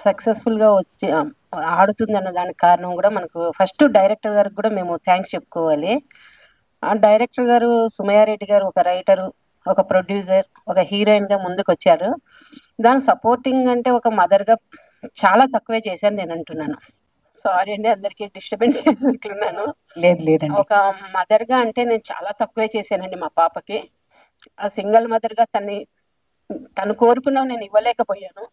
సక్సెస్ఫుల్‌గా వచ్చి ఆడుతుందన్న దానికి కారణం గూడా మనకు ఫస్ట్ డైరెక్టర్ గారికి గూడా మేము థాంక్స్ చెప్పుకోవాలి. ఆ డైరెక్టర్ గారు 'సుమయారెడ్డి' గారు ఒక రైటరు, ఒక ప్రొడ్యూసర్, ఒక హీరోయిన్‌గా ముందుకొచ్చారు. దానికి సపోర్టింగ్ అంటే ఒక మదర్‌గా చాలా తక్కువే చేశాను నేనంటున్నాను. సారీ అండి అందరికి డిస్టర్బెన్స్ చేసినట్లున్నాను. లేదు లేదండి. ఒక మదర్‌గా అంటే నేను చాలా తక్కువే చేశానండి మా పాపకి. ఆ సింగిల్ మదర్‌గా తను కోరుకున్నవి నేను ఇవ్వలేకపోయాను.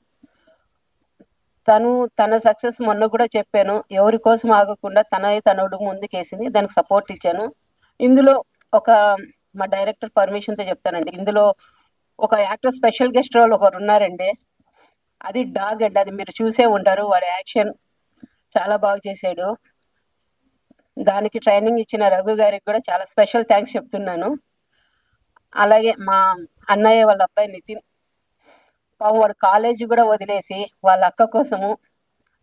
తన సక్సెస్ మొన్న కూడా చెప్పాను. ఎవరి కోసం ఆగకుండా తన అడుగు ముందుకేసింది. దానికి సపోర్ట్ ఇచ్చాను. ఇందులో ఒక మా డైరెక్టర్ పర్మిషన్‌తో చెప్తానండి. ఇందులో ఒక యాక్టర్ స్పెషల్ గెస్ట్ రోల్ ఒకరున్నారండి. అది డాగ్ అండి. అది మీరు చూసే ఉంటారు. వాడి యాక్షన్ చాలా బాగా చేశాడు. దానికి ట్రైనింగ్ ఇచ్చిన రఘు గారికి కూడా చాలా స్పెషల్ థాంక్స్ చెప్తున్నాను. అలాగే మా అన్నయ్య వాళ్ళ అబ్బాయి నితిన్ పాపం వాడు కాలేజీ కూడా వదిలేసి వాళ్ళ అక్క కోసము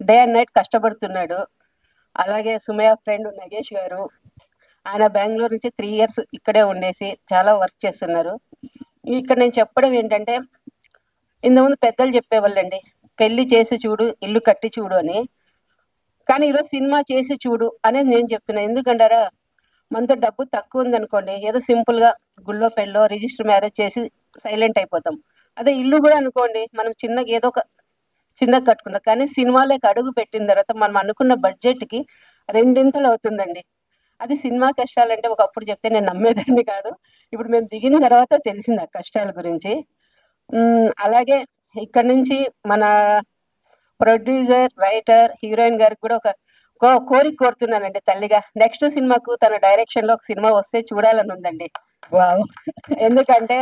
డే అండ్ నైట్ కష్టపడుతున్నాడు. అలాగే సుమయ ఫ్రెండ్ నగేష్ గారు, ఆయన బెంగుళూరు నుంచి 3 ఇయర్స్ ఇక్కడే ఉండేసి చాలా వర్క్ చేస్తున్నారు. ఇక్కడ నేను చెప్పడం ఏంటంటే, ఇంతకుముందు పెద్దలు చెప్పేవాళ్ళండి, పెళ్లి చేసి చూడు, ఇల్లు కట్టి చూడు అని. కానీ ఈరోజు సినిమా చేసి చూడు అనేది నేను చెప్తున్నా. ఎందుకంటారా, మనతో డబ్బు తక్కువ ఉందనుకోండి, ఏదో సింపుల్‌గా గుళ్ళో పెళ్ళో రిజిస్టర్ మ్యారేజ్ చేసి సైలెంట్ అయిపోతాం. అదే ఇల్లు కూడా అనుకోండి, మనం చిన్నగా ఏదో ఒక చిన్నగా కట్టుకున్నాం. కానీ సినిమాలోకి అడుగు పెట్టిన తర్వాత మనం అనుకున్న బడ్జెట్‌కి రెండింతలు అవుతుందండి. అది సినిమా కష్టాలంటే ఒకప్పుడు చెప్తే నేను నమ్మేదాన్ని కాదు. ఇప్పుడు మేము దిగిన తర్వాత తెలిసింది ఆ కష్టాల గురించి. అలాగే ఇక్కడి నుంచి మన ప్రొడ్యూసర్, రైటర్, హీరోయిన్ గారికి కూడా ఒక కోరిక కోరుతున్నానండి తల్లిగా. నెక్స్ట్ సినిమాకు తన డైరెక్షన్‌లో ఒక సినిమా వస్తే చూడాలని ఉందండి. వావ్! ఎందుకంటే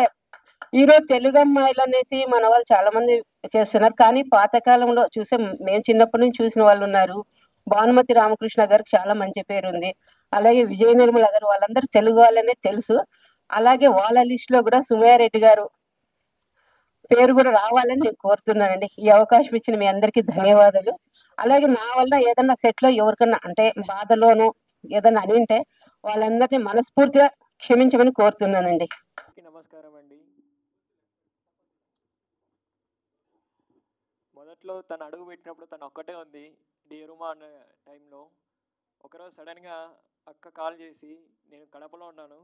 ఈరోజు తెలుగు అమ్మాయిలనేసి మన వాళ్ళు చాలా మంది చేస్తున్నారు. కానీ పాతకాలంలో చూసే మేము చిన్నప్పటి నుంచి చూసిన వాళ్ళున్నారు. భానుమతి రామకృష్ణ గారికి చాలా మంచి పేరుంది. అలాగే విజయ నిర్మల గారు వాళ్ళందరూ తెలుగు వాళ్ళనే తెలుసు. అలాగే వాళ్ళ లిస్ట్‌లో కూడా సుమయారెడ్డి గారు పేరు కూడా రావాలని నేను కోరుతున్నానండి. ఈ అవకాశం ఇచ్చిన మీ అందరికీ ధన్యవాదాలు. అలాగే నా వల్ల ఏదన్నా సెట్‌లో ఎవరికన్నా అంటే బాధలోనో ఏదన్నా అనింటే వాళ్ళందరినీ మనస్ఫూర్తిగా క్షమించమని కోరుతున్నానండి. నమస్కారం అండి. మొదట్లో తను అడుగు పెట్టినప్పుడు తను ఒక్కటే ఉంది డేరుమా అన్న టైంలో. ఒకరోజు సడన్గా అక్క కాల్ చేసి, నేను కడపలో ఉన్నాను,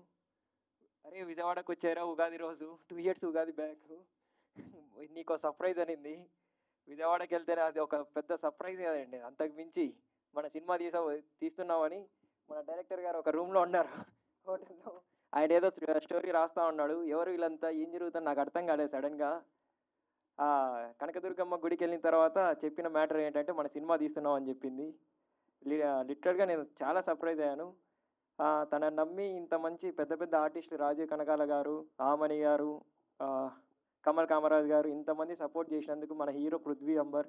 అరే విజయవాడకు వచ్చారా ఉగాది రోజు, 2 ఇయర్స్ ఉగాది బ్యాక్, నీకో సర్ప్రైజ్ అనింది. విజయవాడకి వెళ్తేనే అది ఒక పెద్ద సర్ప్రైజ్ కదండి. అంతకు మించి మన సినిమా తీస్తున్నామని మన డైరెక్టర్ గారు ఒక రూమ్లో ఉన్నారు హోటల్లో. ఆయన ఏదో స్టోరీ రాస్తా ఉన్నాడు. ఎవరు వీళ్ళంతా, ఏం జరుగుతుందో నాకు అర్థం కాలేదు. సడన్గా కనకదుర్గమ్మ గుడికి వెళ్ళిన తర్వాత చెప్పిన మ్యాటర్ ఏంటంటే మన సినిమా తీస్తున్నాం అని చెప్పింది. లిటరల్గా నేను చాలా సర్ప్రైజ్ అయ్యాను. తన నమ్మి ఇంత మంచి పెద్ద పెద్ద ఆర్టిస్టులు రాజీవ్ కనకాల గారు, ఆమని గారు, కమల్ కామరాజ్ గారు ఇంతమంది సపోర్ట్ చేసినందుకు మన హీరో పృథ్వీ అంబర్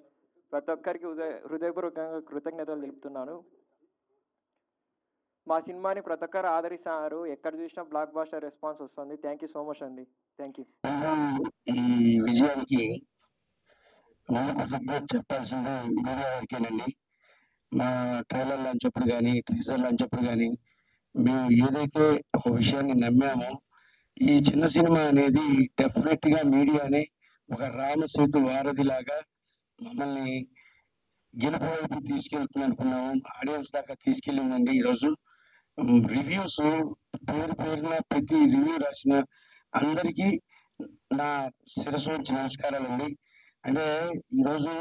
ప్రతి ఒక్కరికి హృదయపూర్వకంగా కృతజ్ఞతలు తెలుపుతున్నాను. మా సినిమాని ప్రతి ఒక్కరు ఆదరిస్తున్నారు. ఎక్కడ చూసినా బ్లాక్ బాస్టర్ రెస్పాన్స్ వస్తుంది. థ్యాంక్ యూ సో మచ్ అండి. Thank you. ఈ విజయానికి చెప్పాల్సింది మీడియా వారికేనండి. మా ట్రైలర్ లాంచ్ అప్పుడు కానీ, టీజర్ లాంచ్ అప్పుడు కానీ మేము ఏదైతే ఒక విషయాన్ని నమ్మామో, ఈ చిన్న సినిమా అనేది డెఫినెట్గా మీడియాని ఒక రామసేతు వారధిలాగా మమ్మల్ని గెలుపు వైపు తీసుకెళ్తుంది అనుకున్నాము. ఆడియన్స్ దాకా తీసుకెళ్ళిందండి. ఈరోజు రివ్యూస్ పేరున ప్రతి రివ్యూ రాసిన అందరికీ నా శిరస్సు నుంచి నమస్కారాలండి. అంటే ఈరోజు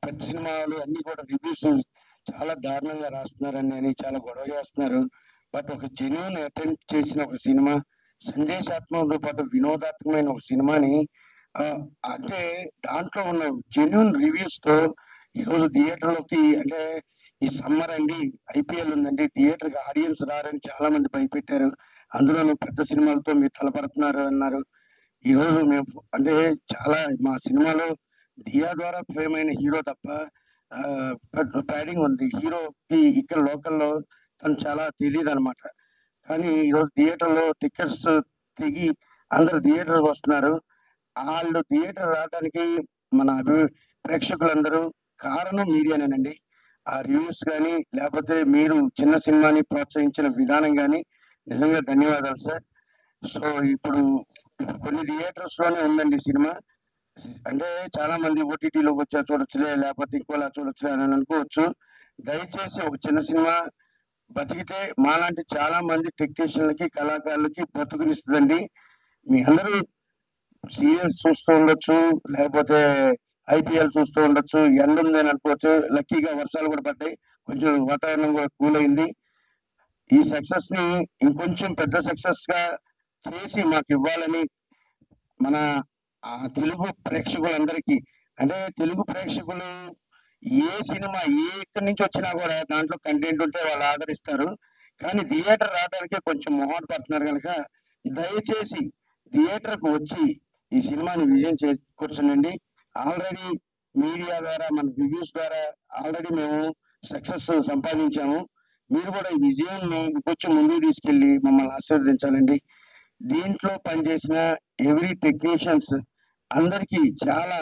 పెద్ద సినిమాలు అన్ని కూడా రివ్యూస్ చాలా దారుణంగా రాస్తున్నారని అని చాలా గొడవ చేస్తున్నారు. బట్ ఒక జెన్యూన్ అటెంప్ట్ చేసిన ఒక సినిమా, సందేశాత్మకతో పాటు వినోదాత్మకమైన ఒక సినిమాని అంటే దాంట్లో ఉన్న జెన్యూన్ రివ్యూస్తో ఈరోజు థియేటర్లోకి, అంటే ఈ సమ్మర్ అండి, ఐపీఎల్ ఉందండి, థియేటర్కి ఆడియన్స్ రారని చాలా మంది భయపెట్టారు. అందులోనూ పెద్ద సినిమాలతో మీరు తలపడుతున్నారు అన్నారు. ఈరోజు మేము అంటే చాలా మా సినిమాలో దియా ద్వారా ఫేమ్ అయిన హీరో తప్ప ప్యాడింగ్ ఉంది హీరోకి ఇక్కడ లోకల్లో తను చాలా తెలియదు అనమాట. కానీ ఈరోజు థియేటర్లో టికెట్స్ తెగి అందరు థియేటర్కి వస్తున్నారు. వాళ్ళు థియేటర్ రావడానికి మన ప్రేక్షకులందరూ కారణం మీడియానేనండి. ఆ రివ్యూస్ కానీ లేకపోతే మీరు చిన్న సినిమాని ప్రోత్సహించిన విధానం కానీ నిజంగా ధన్యవాదాలు సార్. సో ఇప్పుడు కొన్ని థియేటర్స్లోనే ఉందండి సినిమా. అంటే చాలా మంది ఓటీటీలోకి వచ్చా చూడొచ్చులే, లేకపోతే ఇంకోలా చూడొచ్చులే అని అనుకోవచ్చు. దయచేసి ఒక చిన్న సినిమా బతికితే మాలాంటి చాలా మంది టెక్నీషియన్లకి, కళాకారులకి బ్రతుకునిస్తుందండి. మీ అందరూ సీరియల్స్ చూస్తూ ఉండొచ్చు, లేకపోతే ఐపీఎల్ చూస్తూ ఉండొచ్చు. ఎండ ఉందని అనుకోవచ్చు. లక్కీగా వర్షాలు కూడా పడ్డాయి. కొంచెం వాతావరణం కూడా కూల్ అయింది. ఈ సక్సెస్ ని ఇంకొంచెం పెద్ద సక్సెస్ గా చేసి మాకు ఇవ్వాలని మన తెలుగు ప్రేక్షకులందరికీ, అంటే తెలుగు ప్రేక్షకులు ఏ సినిమా ఎక్కడి నుంచి వచ్చినా కూడా దాంట్లో కంటెంట్ ఉంటే వాళ్ళు ఆదరిస్తారు. కానీ థియేటర్ రావడానికే కొంచెం మొహాట పడుతున్నారు కనుక దయచేసి థియేటర్కు వచ్చి ఈ సినిమాని విజయం చేకూర్చండి. ఆల్రెడీ మీడియా ద్వారా, మన రివ్యూస్ ద్వారా ఆల్రెడీ మేము సక్సెస్ సంపాదించాము. మీరు కూడా ఈ విజయాన్ని ఇంకొంచెం ముందుకు తీసుకెళ్లి మమ్మల్ని ఆశీర్వదించాలండి. దీంట్లో పనిచేసిన ఎవ్రీ టెక్నీషియన్స్ అందరికీ చాలా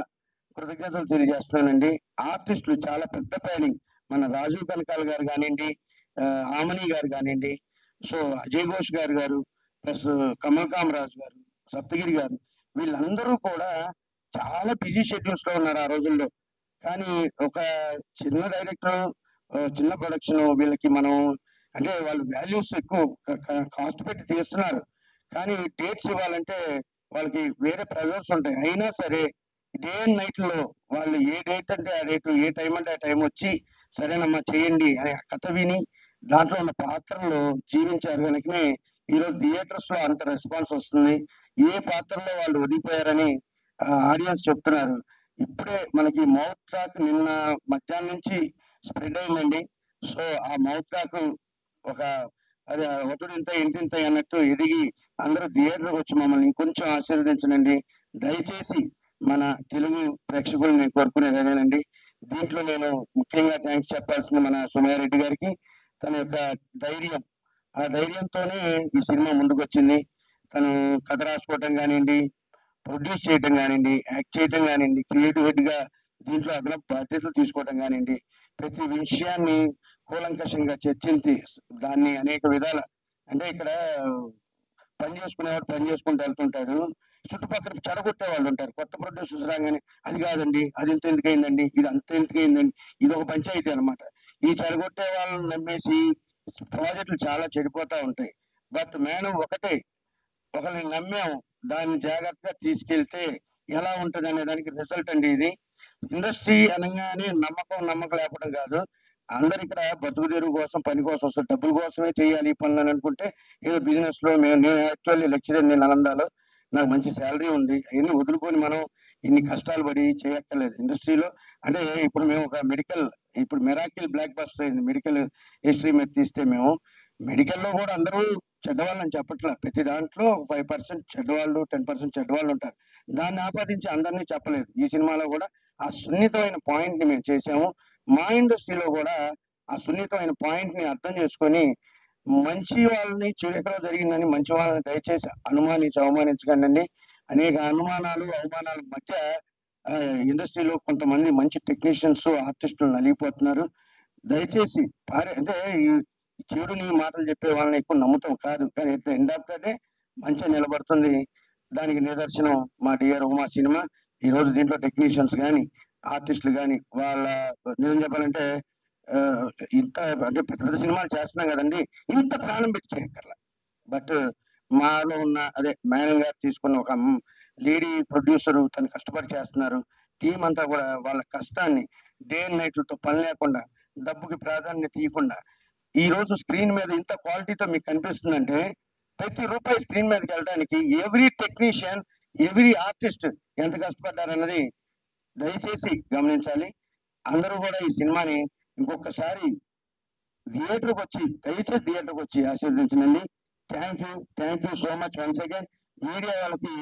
కృతజ్ఞతలు తెలియజేస్తున్నానండి. ఆర్టిస్టులు చాలా పెద్ద ప్లానింగ్, మన రాజీవ్ కనకాల్ గారు కానివ్వండి, ఆమని గారు కానివ్వండి, సో అజయ్ ఘోష్ గారు ప్లస్ కమల్ కామరాజ్ గారు, సప్తగిరి గారు, వీళ్ళందరూ కూడా చాలా బిజీ షెడ్యూల్స్ లో ఉన్నారు ఆ రోజుల్లో. కానీ ఒక చిన్న డైరెక్టర్, చిన్న ప్రొడక్షన్, వీళ్ళకి మనం అంటే వాళ్ళు వాల్యూస్ ఎక్కువ కాస్ట్ పెట్టి తీస్తున్నారు. కానీ డేట్స్ ఇవ్వాలంటే వాళ్ళకి వేరే ప్రెజర్స్ ఉంటాయి. అయినా సరే డే అండ్ నైట్ లో వాళ్ళు ఏ డేట్ అంటే ఆ డేట్, ఏ టైం అంటే ఆ టైం వచ్చి సరేనమ్మా చేయండి అనే కథ విని దాంట్లో ఉన్న పాత్రలు జీవించారు కనుకనే ఈరోజు థియేటర్స్ లో అంత రెస్పాన్స్ వస్తుంది. ఏ పాత్రలో వాళ్ళు ఒదిగిపోయారని ఆడియన్స్ చెప్తున్నారు. ఇప్పుడే మనకి మౌత్ టాక్ నిన్న మధ్యాహ్నం నుంచి స్ప్రెడ్ అయిందండి. సో ఆ మౌత్ టాక్ ఒక అది ఒటుడింత ఇంటింత అన్నట్టు ఎదిగి అందరూ థియేటర్కి వచ్చి మమ్మల్ని ఇంకొంచెం ఆశీర్వదించనండి. దయచేసి మన తెలుగు ప్రేక్షకులు నేను కోరుకునేది అదేనండి. దీంట్లో నేను ముఖ్యంగా థ్యాంక్స్ చెప్పాల్సింది మన సుమయారెడ్డి గారికి. తన యొక్క ధైర్యం, ఆ ధైర్యంతోనే ఈ సినిమా ముందుకు వచ్చింది. తను కథ రాసుకోవటం కానివ్వండి, ప్రొడ్యూస్ చేయటం కానివ్వండి, యాక్ట్ చేయటం కానివ్వండి, క్రియేటివ్ హెడ్ గా దీంట్లో అదనపు బాధ్యతలు తీసుకోవటం కానివ్వండి, ప్రతి విషయాన్ని కూలంకషంగా చర్చించి దాన్ని అనేక విధాల, అంటే ఇక్కడ పని చేసుకునేవాడు పని చేసుకుంటూ వెళ్తుంటాడు, చుట్టుపక్కల చెడగొట్టే వాళ్ళు ఉంటారు. కొత్త ప్రొడ్యూసర్స్ రాగానే అది కాదండి, అది ఇంత ఎందుకైందండి, ఇది అంత ఎందుకైందండి, ఇది ఒక పంచాయతీ అనమాట. ఈ చెడగొట్టే వాళ్ళని నమ్మేసి ప్రాజెక్టులు చాలా చెడిపోతా ఉంటాయి. బట్ మేనం ఒకటే, ఒకరిని నమ్మాము, దాన్ని జాగ్రత్తగా తీసుకెళ్తే ఎలా ఉంటది అనే దానికి రిజల్ట్ అండి ఇది. ఇండస్ట్రీ అనగానే నమ్మకం లేకపోవడం కాదు. అందరు ఇక్కడ బతుకు తెరువు కోసం, పని కోసం వస్తారు. డబ్బుల కోసమే చేయాలి ఈ పనులు అని అనుకుంటే ఏదో బిజినెస్ లో నేను యాక్చువల్లీ లెక్చరర్, నేను నలందాలో, నాకు మంచి శాలరీ ఉంది. అవన్నీ వదులుకొని మనం ఇన్ని కష్టాలు పడి చేయక్కర్లేదు ఇండస్ట్రీలో. అంటే ఇప్పుడు మేము ఒక మెడికల్, ఇప్పుడు మెరాకిల్ బ్లాక్ బస్టర్ అయింది మెడికల్ హిస్టరీ మీద తీస్తే. మేము మెడికల్లో కూడా అందరూ చెడ్డవాళ్ళని చెప్పట్లా. ప్రతి దాంట్లో 5% చెడ్డవాళ్ళు, 10% చెడ్డవాళ్ళు ఉంటారు. దాన్ని ఆపాదించి అందరినీ చెప్పలేదు. ఈ సినిమాలో కూడా ఆ సున్నితమైన పాయింట్ ని మేము చేసాము. మా ఇండస్ట్రీలో కూడా ఆ సున్నితమైన పాయింట్ ని అర్థం చేసుకొని మంచి వాళ్ళని, చెడు ఎక్కడో జరిగిందని మంచి వాళ్ళని దయచేసి అవమానించకండి. అనేక అనుమానాలు, అవమానాల మధ్య ఇండస్ట్రీలో కొంతమంది మంచి టెక్నీషియన్స్, ఆర్టిస్టులు నలిగిపోతున్నారు. దయచేసి అంటే ఈ చెడుని మాటలు చెప్పే వాళ్ళని ఎక్కువ నమ్ముతాం కాదు, కానీ at the end of the day మంచిగా నిలబడుతుంది. దానికి నిదర్శనం మా డియర్ ఉమా సినిమా. ఈ రోజు దీంట్లో టెక్నీషియన్స్ కానీ, ఆర్టిస్టులు కానీ, వాళ్ళ నిజం చెప్పాలంటే ఇంత అంటే పెద్ద పెద్ద సినిమాలు చేస్తున్నాం కదండి, ఇంత ప్రాణం పెట్టి చేయక్కర్లా. బట్ మాలో ఉన్న అదే మేనల్ గారు తీసుకున్న ఒక లేడీ ప్రొడ్యూసర్, తను కష్టపడి చేస్తున్నారు. టీం అంతా కూడా వాళ్ళ కష్టాన్ని డే అండ్ నైట్లతో పని లేకుండా, డబ్బుకి ప్రాధాన్యత ఇవ్వకుండా ఈ రోజు స్క్రీన్ మీద ఇంత క్వాలిటీతో మీకు కనిపిస్తుందంటే ప్రతి రూపాయి స్క్రీన్ మీదకి వెళ్ళడానికి ఎవ్రీ టెక్నీషియన్, ఎవ్రీ ఆర్టిస్ట్ ఎంత కష్టపడ్డారన్నది దయచేసి గమనించాలి. అందరూ కూడా ఈ సినిమాని ఇంకొకసారి దయచేసి థియేటర్కి వచ్చి ఆశీర్వదించండి. Thank you so much once again. Media వాళ్ళకి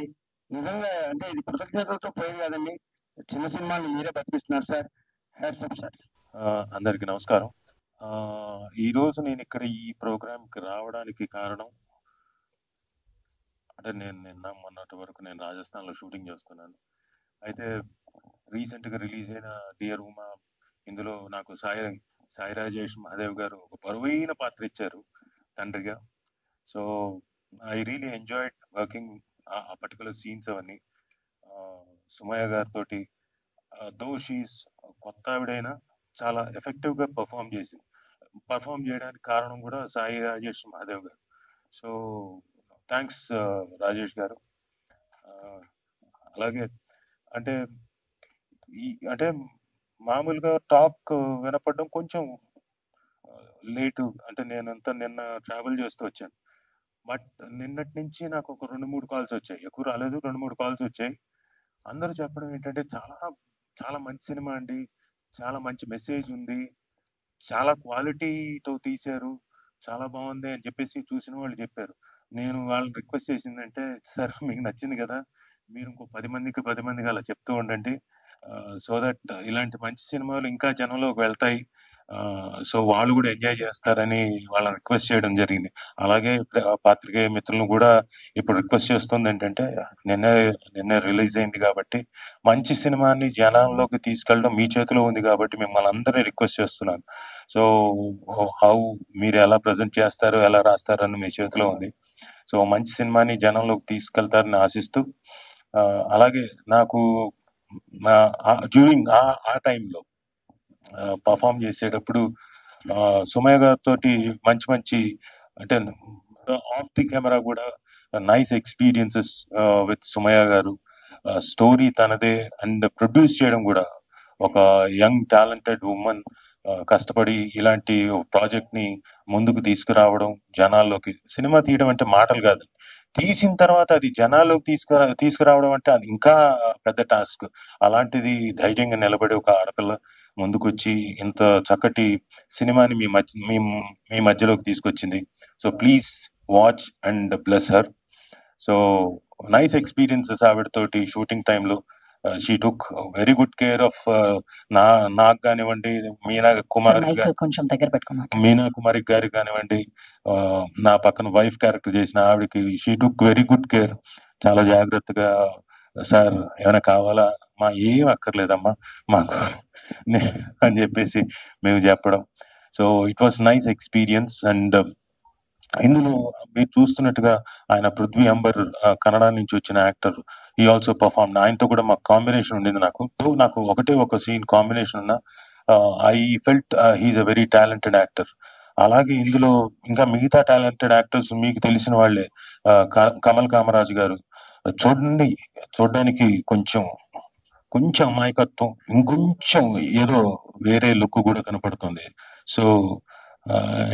నిజంగా అంటే ఇది కృతజ్ఞతలతో పోయేది కాదండి. చిన్న సినిమాని మీరే బతికిస్తున్నారు సార్. Hats off sir. అందరికి నమస్కారం. ఈరోజు నేను ఇక్కడ ఈ ప్రోగ్రామ్కి రావడానికి కారణం అంటే నేను నిన్న మొన్నటి వరకు నేను రాజస్థాన్లో షూటింగ్ చేస్తున్నాను. అయితే రీసెంట్గా రిలీజ్ అయిన డియర్ ఉమా, ఇందులో నాకు సాయి రాజేష్ మహాదేవ్ గారు ఒక బరువైన పాత్ర ఇచ్చారు తండ్రిగా. So I really enjoyed working ఆ పర్టికులర్ సీన్స్ అవన్నీ. సుమయ్య గారితో దో షీస్ కొత్త ఆవిడైనా చాలా ఎఫెక్టివ్గా పర్ఫామ్ చేయడానికి కారణం కూడా సాయి రాజేష్ మహాదేవ్ గారు. సో థ్యాంక్స్ రాజేష్ గారు. అలాగే అంటే అంటే మామూలుగా టాక్ వినపడడం కొంచెం లేటు, అంటే నిన్న ట్రావెల్ చేస్తూ వచ్చాను. బట్ నిన్నటి నుంచి నాకు ఒక 2-3 కాల్స్ వచ్చాయి, ఎక్కువ రాలేదు, 2-3 కాల్స్ వచ్చాయి. అందరూ చెప్పడం ఏంటంటే చాలా చాలా మంచి సినిమా అండి, చాలా మంచి మెసేజ్ ఉంది, చాలా క్వాలిటీతో తీశారు, చాలా బాగుంది అని చెప్పేసి చూసిన వాళ్ళు చెప్పారు. నేను వాళ్ళని రిక్వెస్ట్ చేసిందంటే, సార్ మీకు నచ్చింది కదా, మీరు ఇంకో 10 మందికి అలా చెప్తూ ఉండండి, సో దట్ ఇలాంటి మంచి సినిమాలు ఇంకా జనంలోకి వెళ్తాయి, సో వాళ్ళు కూడా ఎంజాయ్ చేస్తారని వాళ్ళని రిక్వెస్ట్ చేయడం జరిగింది. అలాగే పాత్రికేయ మిత్రులను కూడా ఇప్పుడు రిక్వెస్ట్ చేస్తుంది ఏంటంటే, నిన్నే రిలీజ్ అయింది కాబట్టి మంచి సినిమాని జనాల్లోకి తీసుకెళ్ళడం మీ చేతిలో ఉంది కాబట్టి మిమ్మల్ని అందరినీ రిక్వెస్ట్ చేస్తున్నాను. సో హౌ మీరు ఎలా ప్రజెంట్ చేస్తారు, ఎలా రాస్తారు అని మీ చేతిలో ఉంది. సో మంచి సినిమాని జనంలోకి తీసుకెళ్తారని ఆశిస్తూ, అలాగే నాకు డ్యూరింగ్ ఆ టైంలో పర్ఫామ్ చేసేటప్పుడు సుమయ్య గారితో మంచి అంటే ఆఫ్ ది కెమెరా కూడా నైస్ ఎక్స్పీరియన్సెస్ విత్ సుమయ్య గారు. స్టోరీ తనదే అండ్ ప్రొడ్యూస్ చేయడం కూడా ఒక యంగ్ టాలెంటెడ్ ఉమెన్ కష్టపడి ఇలాంటి ప్రాజెక్ట్ ని ముందుకు తీసుకురావడం, జనాల్లోకి సినిమా తీయడం అంటే మాటలు కాదు, తీసిన తర్వాత అది జనాల్లోకి తీసుకురావడం అంటే అది ఇంకా పెద్ద టాస్క్. అలాంటిది ధైర్యంగా నిలబడి ఒక ఆడపిల్ల ముందుకొచ్చి ఇంత చక్కటి సినిమాని మీ మధ్యలోకి తీసుకొచ్చింది. So please watch and bless her. So nice experiences ఆవిడతోటి షూటింగ్ టైంలో. She took very good care of నాకు కానివ్వండి, మీనా కుమారి గారికి కానివ్వండి, నా పక్కన వైఫ్ క్యారెక్టర్ చేసిన ఆవిడకి she took very good care. చాలా జాగ్రత్తగా, సార్ ఏమైనా కావాలా, ఏం అక్కర్లేదమ్మా మాకు అని చెప్పేసి మేము చెప్పడం. So it was nice experience. And ఇందులో మీరు చూస్తున్నట్టుగా ఆయన పృథ్వీ అంబర్, కన్నడ నుంచి వచ్చిన యాక్టర్, ఈ ఆల్సో పర్ఫార్మ్. ఆయనతో కూడా మాకు కాంబినేషన్ ఉండింది. నాకు ఒకటే ఒక సీన్ కాంబినేషన్ ఉన్న I felt he's a very talented actor. అలాగే ఇందులో ఇంకా మిగతా టాలెంటెడ్ యాక్టర్స్ మీకు తెలిసిన వాళ్ళే. కమల్ కామరాజ్ గారు చూడడానికి కొంచెం అమాయకత్వం, ఇంకొంచెం ఏదో వేరే లుక్ కూడా కనపడుతుంది. So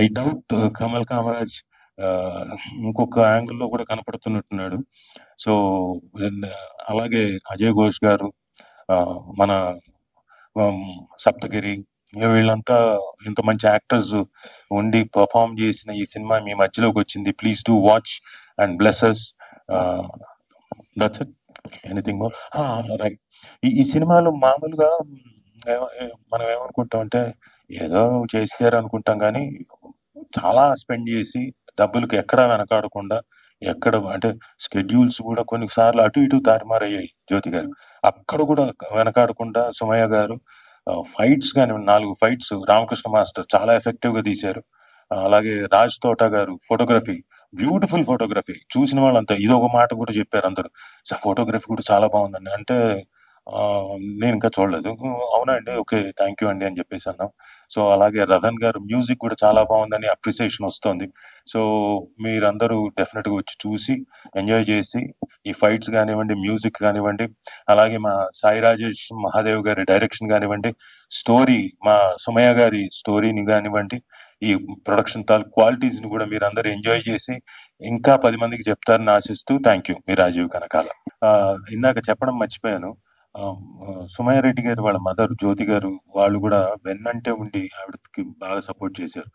I doubt Kamal Kamaraj ఇంకొక యాంగిల్లో కూడా కనపడుతున్నట్టున్నాడు. సో అలాగే అజయ్ ఘోష్ గారు, మన సప్తగిరి, వీళ్ళంతా ఇంత మంచి యాక్టర్స్ ఉండి పర్ఫామ్ చేసిన ఈ సినిమా మీ మధ్యలోకి వచ్చింది. Please do watch and blesses. That's it. Anything more? Right. ఈ సినిమాలో మామూలుగా మనం ఏమనుకుంటాం అంటే ఏదో చేశారు అనుకుంటాం, కానీ చాలా స్పెండ్ చేసి డబ్బులకి ఎక్కడ వెనకాడకుండా, అంటే స్కెడ్యూల్స్ కూడా కొన్నిసార్లు అటు ఇటు తారుమారయ్యాయి జ్యోతి గారు, అక్కడ కూడా వెనకాడకుండా సుమయ్య గారు ఫైట్స్ కానీ 4 ఫైట్స్ రామకృష్ణ మాస్టర్ చాలా ఎఫెక్టివ్ గా తీశారు. అలాగే రాజ్ తోట గారు ఫోటోగ్రఫీ, బ్యూటిఫుల్ ఫోటోగ్రఫీ. చూసిన వాళ్ళంతా ఇది ఒక మాట కూడా చెప్పారు అందరూ, సో ఫోటోగ్రఫీ కూడా చాలా బాగుందండి అంటే నేను ఇంకా చూడలేదు. అవునా అండి, ఓకే, థ్యాంక్ యూ అండి అని చెప్పేసి అన్నాం. సో అలాగే రతన్ గారు మ్యూజిక్ కూడా చాలా బాగుందని అప్రిసియేషన్ వస్తుంది. సో మీరందరూ డెఫినెట్గా వచ్చి చూసి ఎంజాయ్ చేసి ఈ ఫైట్స్ కానివ్వండి, మ్యూజిక్ కానివ్వండి, అలాగే మా సాయి రాజేష్ మహాదేవ్ గారి డైరెక్షన్ కానివ్వండి, స్టోరీ మా సుమయ్య గారి స్టోరీని కానివ్వండి, ఈ ప్రొడక్షన్ క్వాలిటీస్ ని కూడా మీరందరూ ఎంజాయ్ చేసి ఇంకా 10 మందికి చెప్తారని ఆశిస్తూ థ్యాంక్ యూ. మీ రాజీవ్ కనకాల. ఇందాక చెప్పడం మర్చిపోయాను, సుమయ్య రెడ్డి గారు వాళ్ళ మదర్ జ్యోతి గారు వాళ్ళు కూడా వెన్నంటే ఉండి ఆవిడకి బాగా సపోర్ట్ చేశారు.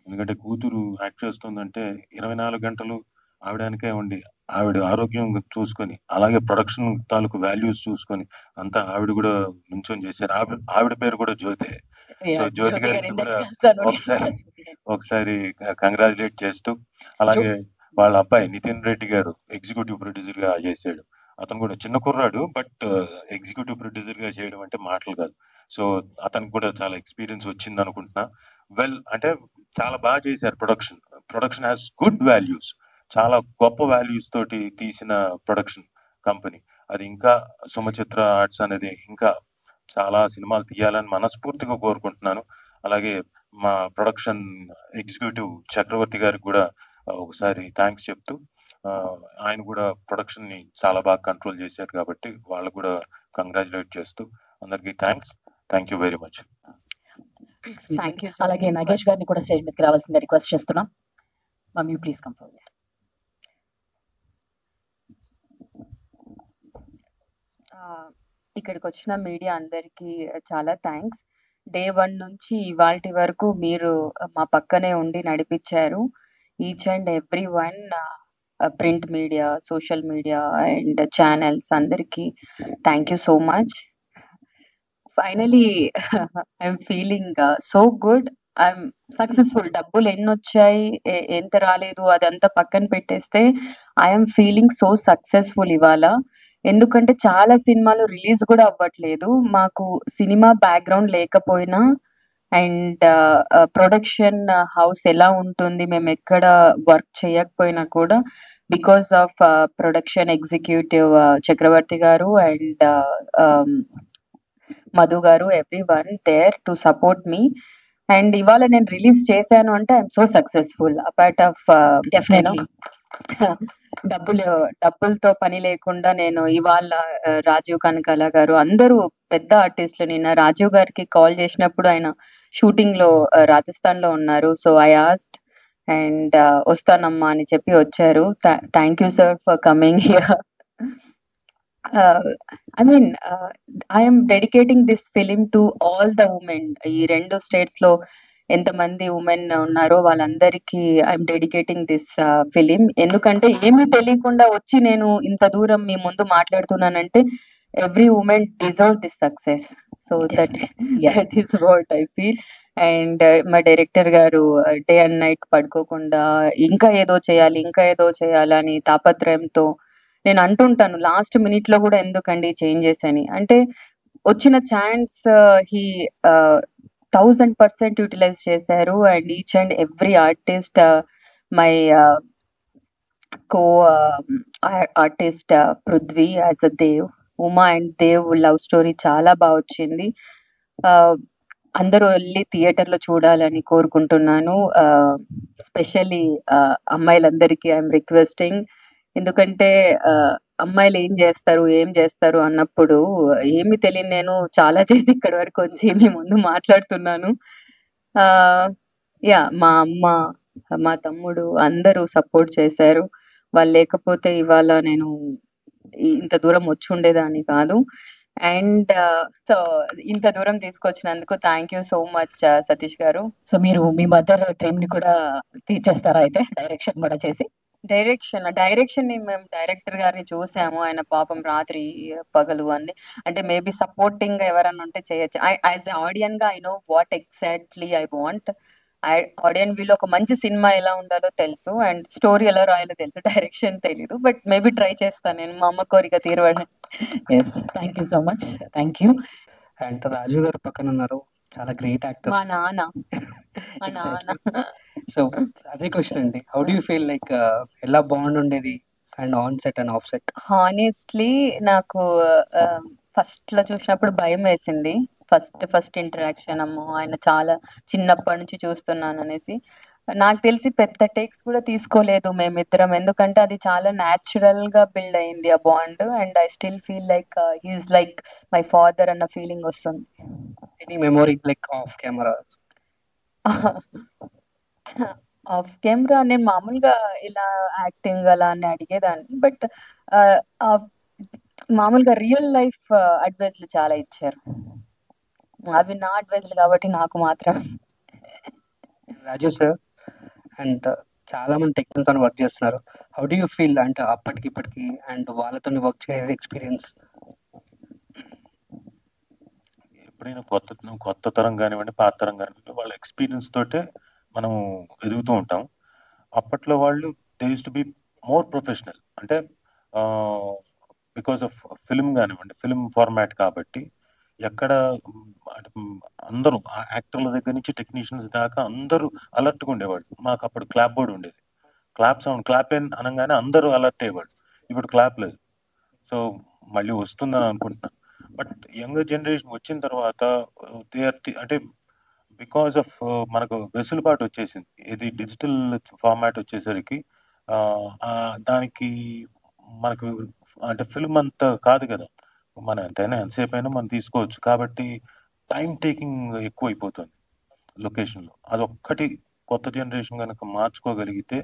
ఎందుకంటే కూతురు యాక్ట్ చేస్తుందంటే 24 గంటలు ఆవిడకే ఉండి ఆవిడ ఆరోగ్యం చూసుకొని, అలాగే ప్రొడక్షన్ తాలూకు వాల్యూస్ చూసుకొని అంతా ఆవిడ కూడా నుంచొని చేశారు. ఆవిడ పేరు కూడా జ్యోతే. సో జ్యోతి గారికి కూడా ఒకసారి కంగ్రాచులేట్ చేస్తూ, అలాగే వాళ్ళ అబ్బాయి నితిన్ రెడ్డి గారు ఎగ్జిక్యూటివ్ ప్రొడ్యూసర్ గా చేశాడు. అతను కూడా చిన్న కుర్రాడు, బట్ ఎగ్జిక్యూటివ్ ప్రొడ్యూసర్ గా చేయడం అంటే మాటలు కాదు. సో అతనికి కూడా చాలా ఎక్స్పీరియన్స్ వచ్చింది అనుకుంటున్నా. అంటే చాలా బాగా చేశారు. ప్రొడక్షన్ హ్యాస్ గుడ్ వాల్యూస్, చాలా గొప్ప వాల్యూస్ తోటి తీసిన ప్రొడక్షన్ కంపెనీ. అది ఇంకా సుమచిత్ర ఆర్ట్స్ అనేది ఇంకా చాలా సినిమాలు తీయాలని మనస్ఫూర్తిగా కోరుకుంటున్నాను. అలాగే మా ప్రొడక్షన్ ఎగ్జిక్యూటివ్ చక్రవర్తి గారికి కూడా ఒకసారి థ్యాంక్స్ చెప్తూ, ఆయన కూడా ప్రొడక్షన్ని చాలా బాగా కంట్రోల్ చేశారు కాబట్టి వాళ్ళకు కూడా కంగ్రాచులేట్ చేస్తూ అందరికీ thank you very much. Thank you. అలాగే నాగేష్ గారిని కూడా స్టేజ్ మీదకి రావాల్సిందే రిక్వెస్ట్ చేస్తున్నాం. Mummy please come forward. ఇక్కడికి వచ్చిన మీడియా అందరికీ చాలా థ్యాంక్స్. డే 1 నుంచి ఇవాల్టి వరకు మీరు మా పక్కనే ఉండి నడిపించారు. Each and every one, print media, social media and channels అందరికీ thank you so much. Finally I'm feeling so good. I'm successful. డబ్బులు ఎన్నొచ్చాయి ఎంత రాలేదు అదంతా పక్కన పెట్టేస్తే ఐఎమ్ ఫీలింగ్ సో సక్సెస్ఫుల్ ఇవాళ. ఎందుకంటే చాలా సినిమాలు రిలీజ్ కూడా అవ్వట్లేదు. మాకు సినిమా బ్యాక్గ్రౌండ్ లేకపోయినా అండ్ ప్రొడక్షన్ హౌస్ ఎలా ఉంటుంది, మేము ఎక్కడ వర్క్ చేయకపోయినా కూడా because of production executive Chakravarthi గారు అండ్ మధు గారు, everyone there to support me. And ఇవాళ నేను రిలీజ్ చేశాను అంటే I'm so successful. Apart of definitely డబ్బులతో పని లేకుండా నేను ఇవాళ రాజీవ్ కనకాల గారు అందరూ పెద్ద ఆర్టిస్టులు. నిన్న రాజీవ్ గారికి కాల్ చేసినప్పుడు ఆయన షూటింగ్ లో రాజస్థాన్ లో ఉన్నారు. సో ఐ ఆస్క్డ్ అండ్ వస్తానమ్మా అని చెప్పి వచ్చారు. Thank you sir for coming here. I mean, I am dedicating this film to all the women. ఈ 2 states లో ఎంతమంది ఉమెన్ ఉన్నారో వాళ్ళందరికీ ఐఎమ్ డెడికేటింగ్ దిస్ ఫిలిం. ఎందుకంటే ఏమీ తెలియకుండా వచ్చి నేను ఇంత దూరం మీ ముందు మాట్లాడుతున్నానంటే every women deserve this success. So that is what I feel. And మా డైరెక్టర్ గారు డే అండ్ నైట్ పడుకోకుండా ఇంకా ఏదో చేయాలి అని తాపత్రయంతో, నేను అంటుంటాను లాస్ట్ మినిట్ లో కూడా ఎందుకండి చేంజెస్ అని. అంటే వచ్చిన ఛాన్స్ హీ 1000% యూటిలైజ్ చేశారు. And each and every artist, my co artist Prithvi as a Dev, Uma and Dev love story చాలా బాగా వచ్చింది. అందరూ వెళ్ళి థియేటర్ లో చూడాలని కోరుకుంటున్నాను. స్పెషల్లీ అమ్మాయిలందరికీ ఐఎమ్ రిక్వెస్టింగ్. ఎందుకంటే అమ్మాయిలు ఏం చేస్తారు అన్నప్పుడు ఏమి తెలియని నేను చాలా చేసి ఇక్కడి వరకు వచ్చి మీ ముందు మాట్లాడుతున్నాను. మా అమ్మ, మా తమ్ముడు అందరూ సపోర్ట్ చేశారు. వాళ్ళు లేకపోతే ఇవాళ నేను ఇంత దూరం వచ్చి ఉండేదాన్ని కాదు. అండ్ సో ఇంత దూరం తీసుకొచ్చినందుకు thank you so much Satish garu. So మీరు మీ మదర్ డ్రీమ్ ని కూడా తీర్చేస్తారా అయితే, డైరెక్షన్ కూడా చేసి? డైరెక్షన్ ని మేము డైరెక్టర్ గారిని చూసాము. ఆయన పాపం రాత్రి పగలు అంది. అంటే మేబీ సపోర్టింగ్ ఎవరన్నా ఉంటే చేయొచ్చు. యాజ్ ఎ ఆడియన్ గా I know what exactly I want. Audience వీళ్ళు ఒక మంచి సినిమా ఎలా ఉండాలో తెలుసు అండ్ స్టోరీ ఎలా రాయాలో తెలుసు, డైరెక్షన్ తెలీదు. బట్ మేబీ ట్రై చేస్తాను నేను, మా అమ్మ కోరిక తీరవని. Yes, thank you so much. Thank you. And Raju garu పక్కన ఉన్నారు, చాలా గ్రేట్ యాక్టర్. మా నాన్న. సో అదే క్వశ్చన్ అండి, how do you feel like ఎలా బాండ్ ఉండేది and on set and of set? Honestly నాకు ఫస్ట్ లో చూసినప్పుడు భయం వేసింది. ఫస్ట్ ఇంటరాక్షన్, అమ్మో ఆయన చాలా చిన్నప్పటి నుంచి చూస్తున్నాను అనేసి. నాకు తెలిసి పెద్ద టేక్స్ కూడా తీసుకోలేదు మేమిద్దరం, ఎందుకంటే అది చాలా న్యాచురల్ గా బిల్డ్ అయింది ఆ bond. And I still feel like he's like my father అన్న ఫీలింగ్ వస్తుంది. Any memory like off camera? Off camera నేను మామూలుగా ఇలా యాక్టింగ్ అలా అని అడిగేదాన్ని. బట్ మామూలుగా రియల్ లైఫ్ అడ్వైజ్లు చాలా ఇచ్చారు. అవి నా అడ్వైజ్లు కాబట్టి నాకు మాత్రం. రాజు సార్ అండ్ చాలా మంది టెక్నీషియన్స్ తో వర్క్ చేస్తున్నారు, హౌ డు యూ ఫీల్ అంటే అప్పటికి ఇప్పటికి అండ్ వాళ్ళతో వర్క్ చేసే ఎక్స్పీరియన్స్? ఎప్పుడైనా కొత్త తరం కానివ్వండి, పాత తరం కానివ్వండి, వాళ్ళ ఎక్స్పీరియన్స్ తోటే మనం ఎదుగుతూ ఉంటాం. అప్పట్లో వాళ్ళు they use to be more professional. అంటే బికాస్ ఆఫ్ ఫిల్మ్ కానివ్వండి, ఫిల్మ్ ఫార్మాట్ కాబట్టి ఎక్కడ అందరూ యాక్టర్ల దగ్గర నుంచి టెక్నీషియన్స్ దాకా అందరూ అలర్ట్గా ఉండేవాళ్ళు. మాకు అప్పుడు క్లాప్ బోర్డ్ ఉండేది, క్లాప్ సౌండ్, క్లాప్ అనగానే అందరూ అలర్ట్ అయ్యేవాళ్ళు. ఇప్పుడు క్లాప్ లేదు. సో మళ్ళీ వస్తుందని అనుకుంటున్నాను. బట్ యంగర్ జనరేషన్ వచ్చిన తర్వాత దే ఆర్ అంటే బికాస్ ఆఫ్ మనకు వెసులుబాటు వచ్చేసింది. ఇది డిజిటల్ ఫార్మాట్ వచ్చేసరికి దానికి మనకు అంటే ఫిల్మ్ అంత కాదు కదా, మనం ఎంతైనా ఎంతసేపు అయినా మనం తీసుకోవచ్చు. కాబట్టి టైం టేకింగ్ ఎక్కువ అయిపోతుంది లొకేషన్లో. అదొక్కటి కొత్త జనరేషన్ కనుక మార్చుకోగలిగితే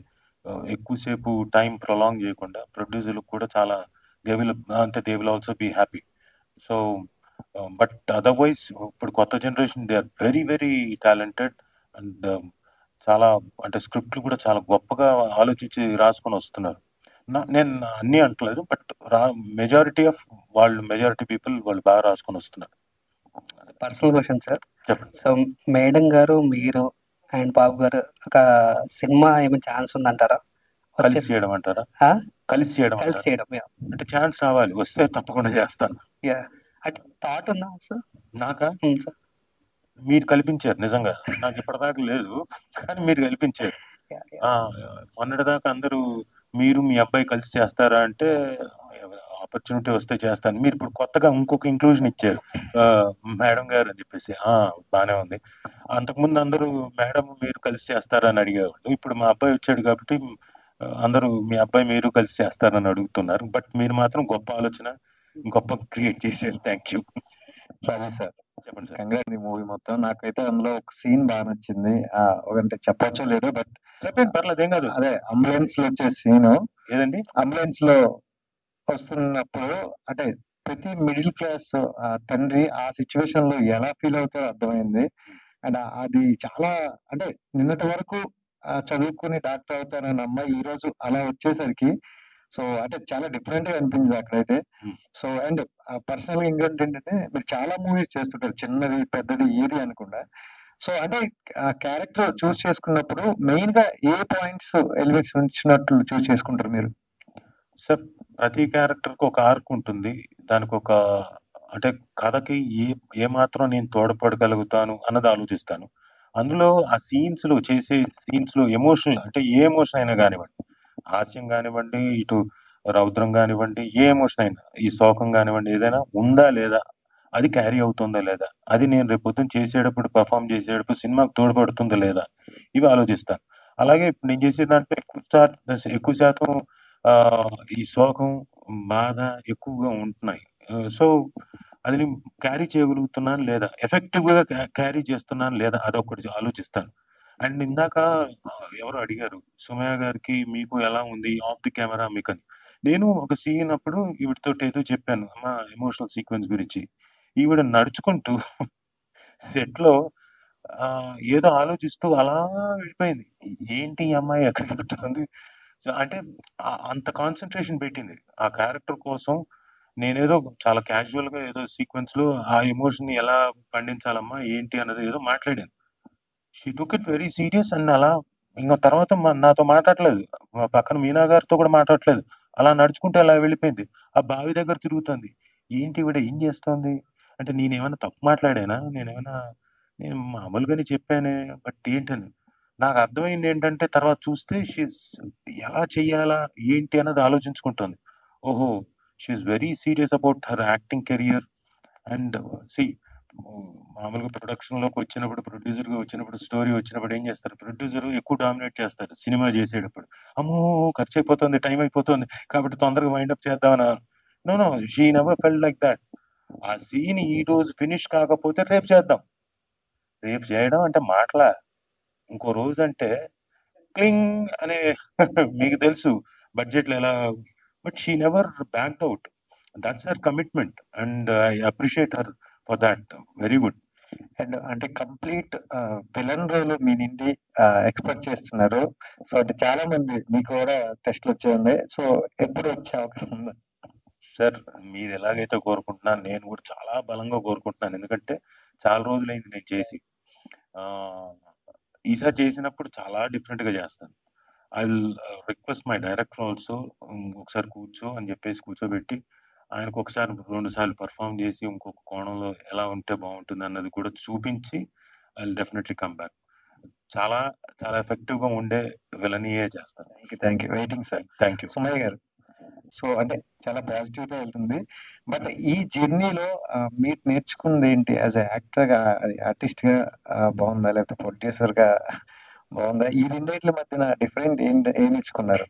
ఎక్కువసేపు టైం ప్రొలాంగ్ చేయకుండా ప్రొడ్యూసర్లకు కూడా చాలా they will also be happy. So but otherwise ఇప్పుడు కొత్త generation they are very very talented and చాలా అంటే స్క్రిప్ట్లు కూడా చాలా గొప్పగా ఆలోచించి రాసుకొని వస్తున్నారు. నేను అన్నీ అంటలేదు, బట్ మెజారిటీ పీపుల్ వాళ్ళు బాగా రాసుకొని వస్తున్నారు. Personal question sir. చెప్పండి. సో మేడం గారు, మీరు అండ్ బాబు గారు ఒక సినిమా ఏమైనా ఛాన్స్ ఉందంటారా? కలిసి చేయడం అంటారా? కలిసి చేయడం కలిసి చేయడం అంటే ఛాన్స్ రావాలి, వస్తే తప్పకుండా చేస్తాను. అంటే థాట్ ఉందా సార్? నాకా? సార్ మీరు కల్పించారు నిజంగా, నాకు ఇప్పటిదాకా లేదు కానీ మీరు కల్పించారు. మొన్నటిదాకా అందరూ మీరు మీ అబ్బాయి కలిసి చేస్తారా అంటే ఆపర్చునిటీ వస్తే చేస్తాను. మీరు ఇప్పుడు కొత్తగా ఇంకొక ఇంక్లూజన్ ఇచ్చారు మేడం గారు అని చెప్పేసి, బాగానే ఉంది. అంతకుముందు అందరూ మేడం మీరు కలిసి చేస్తారా అని అడిగేవాళ్ళు. ఇప్పుడు మా అబ్బాయి వచ్చాడు కాబట్టి అందరూ మీ అబ్బాయి మీరు కలిసి చేస్తారని అడుగుతున్నారు. బట్ మీరు మాత్రం గొప్ప ఆలోచన, గొప్ప క్రియేట్ చేశారు. Thank you. రాజు సార్, చెప్పండి సార్. కంగ్రాట్ ఈ మూవీ మొత్తం. నాకైతే అందులో ఒక సీన్ బాగా నచ్చింది. అంటే చెప్పొచ్చో లేదో, బట్ చెప్పండి, పర్లేదు, ఏం కాదు. అదే అంబులెన్స్ లో వచ్చే సీను. ఏదండి? అంబులెన్స్ లో వస్తున్నప్పుడు అంటే ప్రతి మిడిల్ క్లాస్ తండ్రి ఆ సిచ్యువేషన్ లో ఎలా ఫీల్ అవుతారో అర్థమైంది. అండ్ అది చాలా అంటే నిన్నటి వరకు చదువుకుని డాక్టర్ అవుతానన్న అమ్మాయి ఈ రోజు అలా వచ్చేసరికి సో అంటే చాలా డిఫరెంట్ గా అనిపించింది అక్కడైతే. సో అండ్ పర్సనల్ గా ఇంకోటి ఏంటంటే మీరు చాలా మూవీస్ చేస్తుంటారు, చిన్నది పెద్దది ఏది అనకుండా. సో అంటే ఆ క్యారెక్టర్ చూస్ చేసుకున్నప్పుడు మెయిన్ గా ఏ పాయింట్స్ ఎలివేషన్ ఇచ్చినట్లు చూస్ చేసుకుంటారు మీరు? సార్, ప్రతి క్యారెక్టర్కి ఒక ఆర్క్ ఉంటుంది. దానికి ఒక అంటే కథకి ఏ మాత్రం నేను తోడ్పడగలుగుతాను అన్నది ఆలోచిస్తాను. అందులో ఆ చేసే సీన్స్లో ఎమోషనల్ అంటే ఏ ఎమోషన్ అయినా కానివ్వండి, హాస్యం కానివ్వండి, ఇటు రౌద్రం కానివ్వండి, ఏ ఎమోషన్ అయినా, ఈ శోకం కానివ్వండి, ఏదైనా ఉందా లేదా, అది క్యారీ అవుతుందా లేదా, అది నేను రేపు పొద్దున్న చేసేటప్పుడు పర్ఫామ్ చేసేటప్పుడు సినిమాకు తోడ్పడుతుందా లేదా, ఇవి ఆలోచిస్తాను. అలాగే ఇప్పుడు నేను చేసే దాంట్లో ఎక్కువ శాతం ఈ శోకం, బాధ ఎక్కువగా ఉంటున్నాయి. సో అది నేను క్యారీ చేయగలుగుతున్నాను లేదా, ఎఫెక్టివ్గా క్యారీ చేస్తున్నాను లేదా, అదొకటి ఆలోచిస్తాను. అండ్ ఇందాక ఎవరు అడిగారు సుమయ్య గారికి మీకు ఎలా ఉంది ఆఫ్ ది కెమెరా మీకు అని. నేను ఒక సీన్ అప్పుడు ఈవిడతో ఏదో చెప్పాను అమ్మా ఎమోషనల్ సీక్వెన్స్ గురించి. ఈవిడ నడుచుకుంటూ సెట్లో ఏదో ఆలోచిస్తూ అలా వెళ్ళిపోయింది. ఏంటి ఈ అమ్మాయి ఎక్కడ పెడుతుంది అంటే అంత కాన్సన్ట్రేషన్ పెట్టింది ఆ క్యారెక్టర్ కోసం. నేనేదో చాలా క్యాజువల్గా ఏదో సీక్వెన్స్లో ఆ ఎమోషన్ ఎలా పండించాలమ్మా ఏంటి అన్నది ఏదో మాట్లాడాను. She took it very serious and అలా ఇంకా తర్వాత నాతో మాట్లాడలేదు, మా పక్కన మీనా గారితో కూడా మాట్లాడలేదు. అలా నడుచుకుంటే అలా వెళ్ళిపోయింది. ఆ బావి దగ్గర తిరుగుతుంది. ఏంటి ఈవిడ ఏం చేస్తోంది అంటే నేనేమైనా తప్పు మాట్లాడానా, నేను మామూలుగానే చెప్పానే, బట్ ఏంటని నాకు అర్థమైంది ఏంటంటే తర్వాత చూస్తే షీస్ ఎలా చెయ్యాలా ఏంటి అన్నది ఆలోచించుకుంటుంది. ఓహో, she's very serious about her acting career. And మామూలుగా ప్రొడక్షన్లోకి వచ్చినప్పుడు, ప్రొడ్యూసర్గా వచ్చినప్పుడు, స్టోరీ వచ్చినప్పుడు ఏం చేస్తారు, ప్రొడ్యూసర్ ఎక్కువ డామినేట్ చేస్తారు సినిమా చేసేటప్పుడు. అమ్మో ఖర్చు అయిపోతుంది, టైం అయిపోతుంది కాబట్టి తొందరగా వైండప్ చేద్దామని. No, she never felt like that. ఆ సీన్ ఈ రోజు ఫినిష్ కాకపోతే రేపు చేద్దాం. రేపు చేయడం అంటే మాటలా, ఇంకో రోజు అంటే క్లింగ్ అనే మీకు తెలుసు బడ్జెట్లో ఎలా. But she never backed out. That's her commitment and I appreciate her for that. Very good. And అంటే కంప్లీట్ విలన్ రోల్ మీ నుండి ఎక్స్పెక్ట్ చేస్తున్నారు. సో అంటే చాలా మంది మీకు కూడా టెస్ట్లు వచ్చేయండి. సో ఎప్పుడు వచ్చే అవకాశం ఉందా? సార్, మీరు ఎలాగైతే కోరుకుంటున్నాను నేను కూడా చాలా బలంగా కోరుకుంటున్నాను. ఎందుకంటే చాలా రోజులైంది నేను చేసి. ఈసారి చేసినప్పుడు చాలా డిఫరెంట్గా చేస్తాను. I will request my director also ఒకసారి కూర్చో అని చెప్పేసి కూర్చోబెట్టి ఆయనకు ఒకసారి 2 సార్లు పర్ఫామ్ చేసి ఇంకొక కోణంలో ఎలా ఉంటే బాగుంటుంది అన్నది కూడా చూపించి I will definitely come back. చాలా చాలా ఎఫెక్టివ్గా ఉండే విలనీయే చేస్తాను. Thank you. Waiting sir. Thank you. Sumayya గారు, సో అంటే చాలా పాజిటివ్ గా వెళ్తుంది. బట్ ఈ జర్నీలో మీరు నేర్చుకున్నది ఏంటి? యాజ్ యాక్టర్ గా, అది ఆర్టిస్ట్ గా బాగుందా, లేకపోతే ప్రొడ్యూసర్ గా బాగుందా? ఈ రెండిట్ల మధ్యన డిఫరెంట్ ఏం నేర్చుకున్నారు?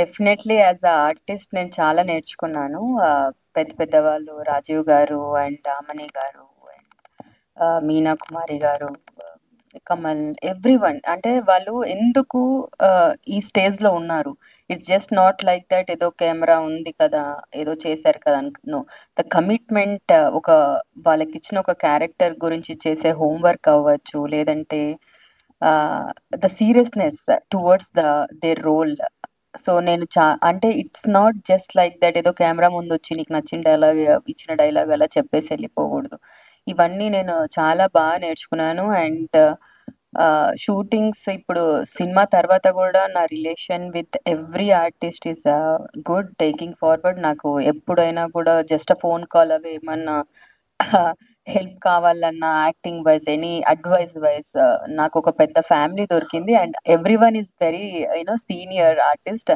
డెఫినెట్లీ యాజ్ అ ఆర్టిస్ట్ నేను చాలా నేర్చుకున్నాను. పెద్ద పెద్ద వాళ్ళు రాజీవ్ గారు అండ్ ఆమని గారు అండ్ మీనా కుమారి గారు, కమల్, ఎవ్రీవన్. అంటే వాళ్ళు ఎందుకు ఈ స్టేజ్ లో ఉన్నారు? It's just not like that ఏదో కెమెరా ఉంది కదా, ఏదో చేశారు కదా నో. ద కమిట్మెంట్, ఒక వాళ్ళకి ఇచ్చిన ఒక క్యారెక్టర్ గురించి చేసే హోంవర్క్ అవ్వచ్చు, లేదంటే the seriousness towards their role. So నేను అంటే it's not just like that ఏదో కెమెరా ముందు వచ్చి నీకు నచ్చిన డైలాగ్, ఇచ్చిన డైలాగ్ అలా చెప్పేసి వెళ్ళిపోకూడదు. ఇవన్నీ నేను చాలా బాగా నేర్చుకున్నాను. అండ్ షూటింగ్స్ ఇప్పుడు సినిమా తర్వాత కూడా నా relation with every artist is good, taking forward. నాకు ఎప్పుడైనా కూడా జస్ట్ ఫోన్ కాల్ అవే, ఏమన్నా హెల్ప్ కావాలన్నా, acting wise, any advice wise, నాకు ఒక పెద్ద ఫ్యామిలీ దొరికింది. And every one is very senior artist.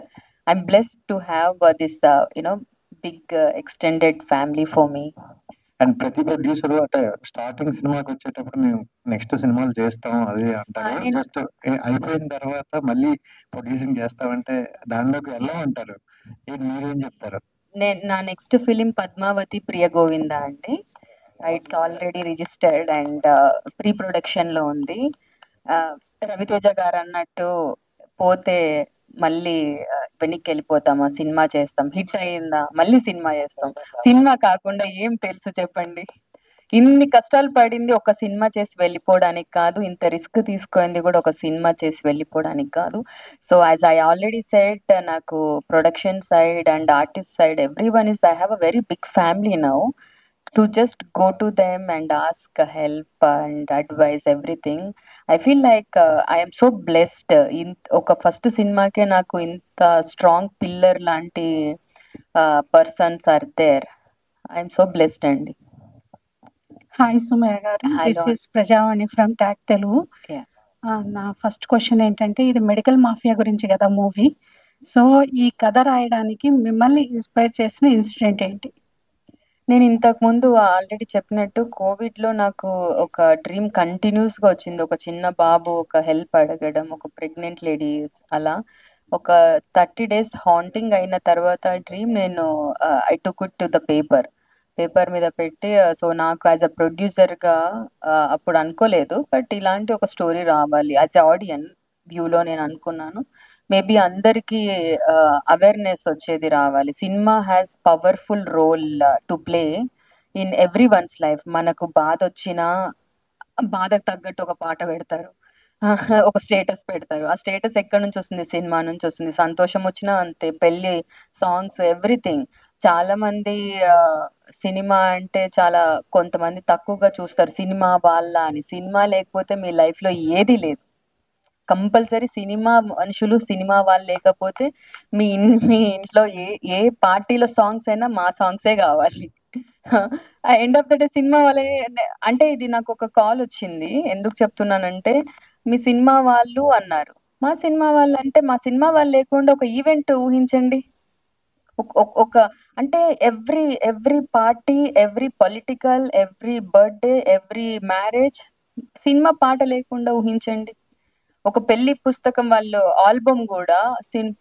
I'm blessed to have this big extended family for me. And ప్రతి ప్రొడ్యూసర్ అంటే స్టార్టింగ్ సినిమాకి వచ్చేటప్పుడు మేము నెక్స్ట్ సినిమాలు చేస్తాం అది అంటారు. జస్ట్ అయిపోయిన తర్వాత మళ్ళీ ప్రొడ్యూసింగ్ చేస్తామంటే దానిలోకి వెళ్ళమంటారు. మీరేం చెప్తారు? నా నెక్స్ట్ ఫిలిం పద్మావతి ప్రియ గోవింద అండి. It's already registered and pre production లో ఉంది. రవితేజ గారు అన్నట్టు పోతే మళ్ళీ వెనక్కి వెళ్ళిపోతామా, సినిమా చేస్తాం, హిట్ అయిందా మళ్ళీ సినిమా చేస్తాం. సినిమా కాకుండా ఏం తెలుసు చెప్పండి? ఇన్ని కష్టాలు పడింది ఒక సినిమా చేసి వెళ్ళిపోవడానికి కాదు, ఇంత రిస్క్ తీసుకుంది కూడా ఒక సినిమా చేసి వెళ్ళిపోవడానికి కాదు. So as I already said, నాకు production side and artist side every one is, I have a very big family now to just go to them and ask help and advice everything. I feel like I am so blessed. In oka first cinema ke naku inta strong pillar lanti persons are there. I am so blessed andi. Hi Sumayya గారు, this is Prajavani from ట్యాక్ తెలుగు. నా first question ఏంటంటే, ఇది medical mafia గురించి కదా movie. So ఈ కథ రాయడానికి మిమ్మల్ని ఇన్స్పైర్ చేసిన ఇన్సిడెంట్ ఏంటి? నేను ఇంతకు ముందు ఆల్రెడీ చెప్పినట్టు కోవిడ్లో నాకు ఒక డ్రీమ్ కంటిన్యూస్గా వచ్చింది. ఒక చిన్న బాబు ఒక హెల్ప్ అడగడం, ఒక ప్రెగ్నెంట్ లేడీ, అలా ఒక 30 days హాంటింగ్ అయిన తర్వాత డ్రీమ్ నేను I took it to the paper మీద పెట్టి, సో నాకు యాజ్ అ ప్రొడ్యూసర్గా అప్పుడు అనుకోలేదు, బట్ ఇలాంటి ఒక స్టోరీ రావాలి యాజ్ ఎ ఆడియన్ వ్యూలో నేను అనుకున్నాను. మేబీ అందరికీ అవేర్నెస్ వచ్చేది రావాలి. Cinema has powerful role to play in everyone's life. మనకు బాధ వచ్చినా బాధకు తగ్గట్టు ఒక పాట పెడతారు, ఒక స్టేటస్ పెడతారు. ఆ స్టేటస్ ఎక్కడి నుంచి వస్తుంది? సినిమా నుంచి వస్తుంది. సంతోషం వచ్చినా అంతే, పెళ్ళి, సాంగ్స్, ఎవ్రీథింగ్. చాలా మంది సినిమా అంటే చాలా కొంతమంది తక్కువగా చూస్తారు, సినిమా వాళ్ళ అని. సినిమా లేకపోతే మీ లైఫ్లో ఏది లేదు. కంపల్సరీ సినిమా మనుషులు, సినిమా వాళ్ళు లేకపోతే మీ ఇంట్లో ఏ పార్టీలో సాంగ్స్ అయినా మా సాంగ్సే కావాలి. End of the day cinema వాళ్ళే. అంటే ఇది నాకు ఒక కాల్ వచ్చింది, ఎందుకు చెప్తున్నానంటే, మీ సినిమా వాళ్ళు అన్నారు. మా సినిమా వాళ్ళు అంటే, మా సినిమా వాళ్ళు లేకుండా ఒక ఈవెంట్ ఊహించండి. ఒక అంటే every party, every political, every birthday, every marriage, cinema పాట లేకుండా ఊహించండి. ఒక పెళ్లి పుస్తకం వాళ్ళు ఆల్బమ్ కూడా,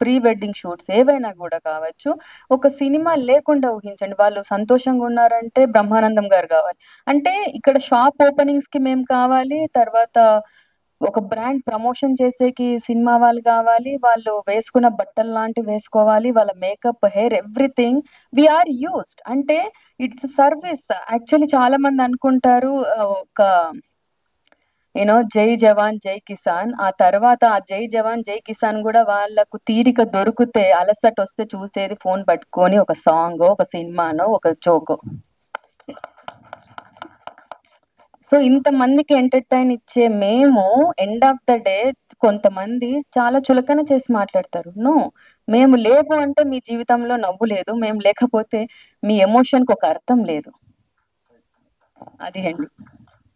ప్రీ వెడ్డింగ్ షూట్స్ ఏవైనా కూడా కావచ్చు, ఒక సినిమా లేకుండా ఊహించండి. వాళ్ళు సంతోషంగా ఉన్నారంటే బ్రహ్మానందం గారు కావాలి. అంటే ఇక్కడ షాప్ ఓపెనింగ్స్ కి మేము కావాలి, తర్వాత ఒక బ్రాండ్ ప్రమోషన్ చేసేకి సినిమా వాళ్ళు కావాలి, వాళ్ళు వేసుకున్న బట్టలు లాంటివి వేసుకోవాలి, వాళ్ళ makeup, hair, everything we're used. అంటే ఇట్స్ సర్వీస్. యాక్చువల్లీ చాలా మంది అనుకుంటారు ఒక జై జవాన్ జై కిసాన్, ఆ తర్వాత ఆ జై జవాన్ జై కిసాన్ కూడా వాళ్ళకు తీరిక దొరికితే, అలసట వస్తే చూసేది ఫోన్ పట్టుకొని ఒక సాంగ్, ఒక సినిమానో, ఒక జోకో. సో ఇంతమందికి ఎంటర్టైన్ ఇచ్చే మేము ఎండ్ ఆఫ్ ద డే కొంతమంది చాలా చులకన చేసి మాట్లాడతారు. నో, మేము లేవు అంటే మీ జీవితంలో నవ్వు లేదు, మేము లేకపోతే మీ ఎమోషన్కి ఒక అర్థం లేదు. అది అండి.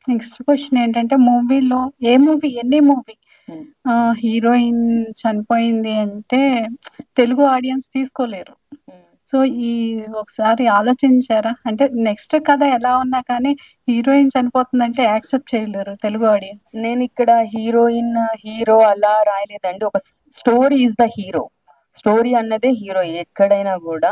నెక్స్ట్ క్వశ్చన్ ఏంటంటే, మూవీలో ఎనీ మూవీ హీరోయిన్ చనిపోయింది అంటే తెలుగు ఆడియన్స్ తీసుకోలేరు. సో ఈ ఒకసారి ఆలోచించారా? అంటే నెక్స్ట్ కథ ఎలా ఉన్నా కానీ హీరోయిన్ చనిపోతుందంటే యాక్సెప్ట్ చేయలేరు తెలుగు ఆడియన్స్. నేను ఇక్కడ హీరోయిన్ హీరో అలా రాయలేదండి. ఒక story is the hero. Story అన్నదే హీరో ఎక్కడైనా కూడా.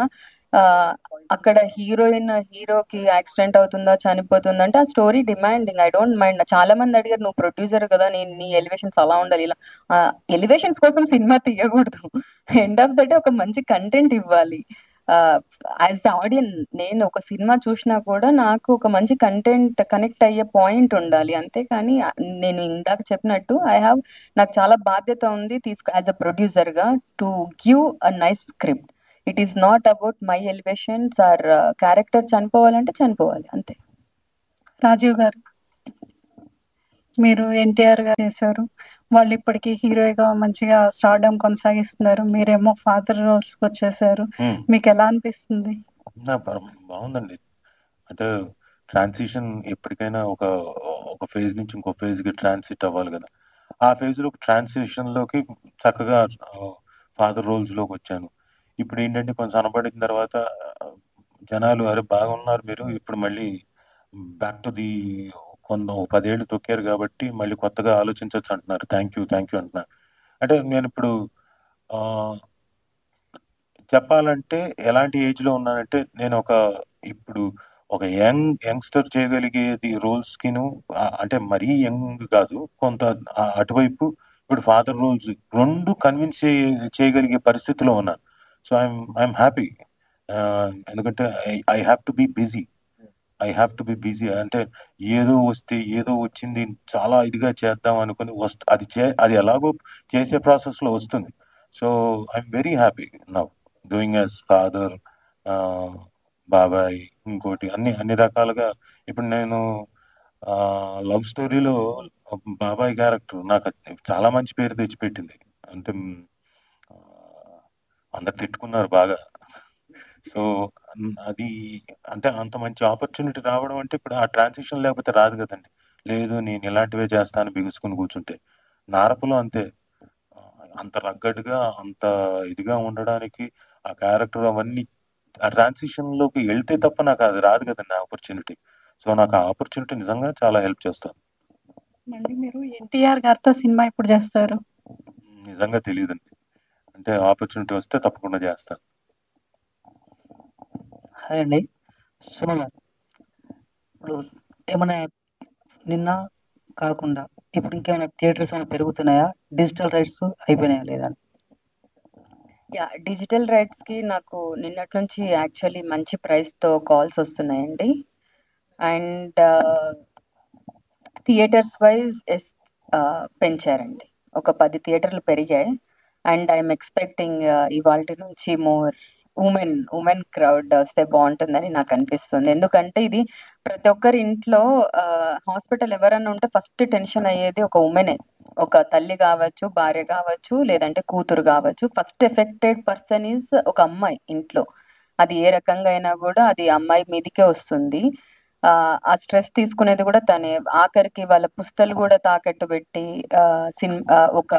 అక్కడ హీరోయిన్ హీరోకి యాక్సిడెంట్ అవుతుందా చనిపోతుందా అంటే ఆ story demanding. I don't mind. చాలా మంది అడిగారు, నువ్వు ప్రొడ్యూసర్ కదా, నేను నీ ఎలివేషన్స్ అలా ఉండాలి ఇలా. ఎలివేషన్స్ కోసం సినిమా తీయకూడదు. ఎండ్ ఆఫ్ ద డే ఒక మంచి కంటెంట్ ఇవ్వాలి. యాజ్ ఆడియన్ నేను ఒక సినిమా చూసినా కూడా నాకు ఒక మంచి కంటెంట్ కనెక్ట్ అయ్యే పాయింట్ ఉండాలి. అంతేకాని నేను ఇందాక చెప్పినట్టు నాకు చాలా బాధ్యత ఉంది యాజ్ అ ప్రొడ్యూసర్గా to give a nice script. It is not about my elevations or character చనిపోవాలంటే చనిపోవాలి అంతే. రాజీవ్ గారు, మీరు ఎన్టీఆర్ గారు చేశారు, వాళ్ళు ఇప్పటికీ హీరోగా మంచిగా స్టార్డమ్ కొనసాగిస్తున్నారు, మీరేమో ఫాదర్ రోల్స్ వచ్చేసారు, మీకు ఎలా అనిపిస్తుంది? బాగుందండి. అంటే ట్రాన్సిషన్ ఎప్పటికైనా ఒక ఫేజ్ నుంచి ఇంకో ఫేజ్కి ట్రాన్సిట్ అవ్వాలి కదా. ఆ ఫేజ్లో ట్రాన్సిషన్లోకి చక్కగా ఫాదర్ రోల్స్లోకి వచ్చాను. ఇప్పుడు ఏంటంటే కొంచెం అనబడిన తర్వాత జనాలు అరే బాగున్నారు మీరు, ఇప్పుడు మళ్ళీ బ్యాక్ టు ది 10 ఏళ్ళు తొక్కారు కాబట్టి మళ్ళీ కొత్తగా ఆలోచించవచ్చు అంటున్నారు. థ్యాంక్ యూ అంటున్నారు. అంటే నేను ఇప్పుడు చెప్పాలంటే ఎలాంటి ఏజ్లో ఉన్నానంటే నేను ఇప్పుడు ఒక యంగ్స్టర్ చేయగలిగేది రోల్స్కిను, అంటే మరీ యంగ్ కాదు, కొంత అటువైపు ఇప్పుడు ఫాదర్ రోల్స్ రెండు కన్విన్స్ చేయగలిగే పరిస్థితిలో ఉన్నాను. So I'm happy. ఎందుకంటే I have to be busy. అంటే ఏదో వస్తే ఏదో వచ్చింది చాలా ఇదిగా చేద్దాం అనుకుని అది ఎలాగో చేసే ప్రాసెస్లో వస్తుంది. So I'm very happy now doing as father, బాబాయ్, ఇంకోటి అన్ని రకాలుగా. ఇప్పుడు నేను లవ్ స్టోరీలో బాబాయ్ క్యారెక్టర్ నాకు చాలా మంచి పేరు తెచ్చిపెట్టింది. అంటే అందరు తిట్టుకున్నారు బాగా. సో అది అంటే అంత మంచి ఆపర్చునిటీ రావడం అంటే ఇప్పుడు ఆ ట్రాన్సిషన్ లేకపోతే రాదు కదండి. లేదు నేను ఇలాంటివే చేస్తాను బిగుసుకుని కూర్చుంటే. నారపులో అంతే, అంత రగ్గడ్గా అంత ఇదిగా ఉండడానికి ఆ క్యారెక్టర్ అవన్నీ ఆ ట్రాన్సిషన్లోకి వెళ్తే తప్ప నాకు అది రాదు కదండి ఆపర్చునిటీ. సో నాకు ఆ ఆపర్చునిటీ నిజంగా చాలా హెల్ప్ చేస్తాను. మళ్ళీ మీరు ఎన్టీఆర్ గారితో సినిమా ఎప్పుడు చేస్తారు? నిజంగా తెలియదండి. అంటే ఆపర్చునిటీ వస్తే తప్పకుండా చేస్తాను. హాయ్ అండి, సుమ గారు. ఇప్పుడు ఏమైనా నిన్న కాకుండా ఇప్పుడు ఇంకేమైనా థియేటర్స్ ఏమైనా పెరుగుతున్నాయా? డిజిటల్ రైట్స్ అయిపోయినాయా లేదా? డిజిటల్ రైట్స్కి నాకు నిన్నటి నుంచి యాక్చువల్లీ మంచి ప్రైస్తో కాల్స్ వస్తున్నాయండి. అండ్ థియేటర్స్ వైజ్ పెంచారండి. ఒక 10 థియేటర్లు పెరిగాయి. అండ్ ఐఎమ్ ఎక్స్పెక్టింగ్ ఇవాల్టి నుంచి మోర్ ఉమెన్ క్రౌడ్ వస్తే బాగుంటుందని నాకు అనిపిస్తుంది. ఎందుకంటే ఇది ప్రతి ఒక్కరి ఇంట్లో హాస్పిటల్ ఎవరన్నా ఉంటే ఫస్ట్ టెన్షన్ అయ్యేది ఒక ఉమెనే. ఒక తల్లి కావచ్చు, భార్య కావచ్చు, లేదంటే కూతురు కావచ్చు. ఫస్ట్ ఎఫెక్టెడ్ పర్సన్ ఈజ్ ఒక అమ్మాయి ఇంట్లో. అది ఏ రకంగా అయినా కూడా అది అమ్మాయి మీదికే వస్తుంది. ఆ స్ట్రెస్ తీసుకునేది కూడా తనే. ఆఖరికి వాళ్ళ పుస్తలు కూడా తాకట్టు పెట్టి ఒక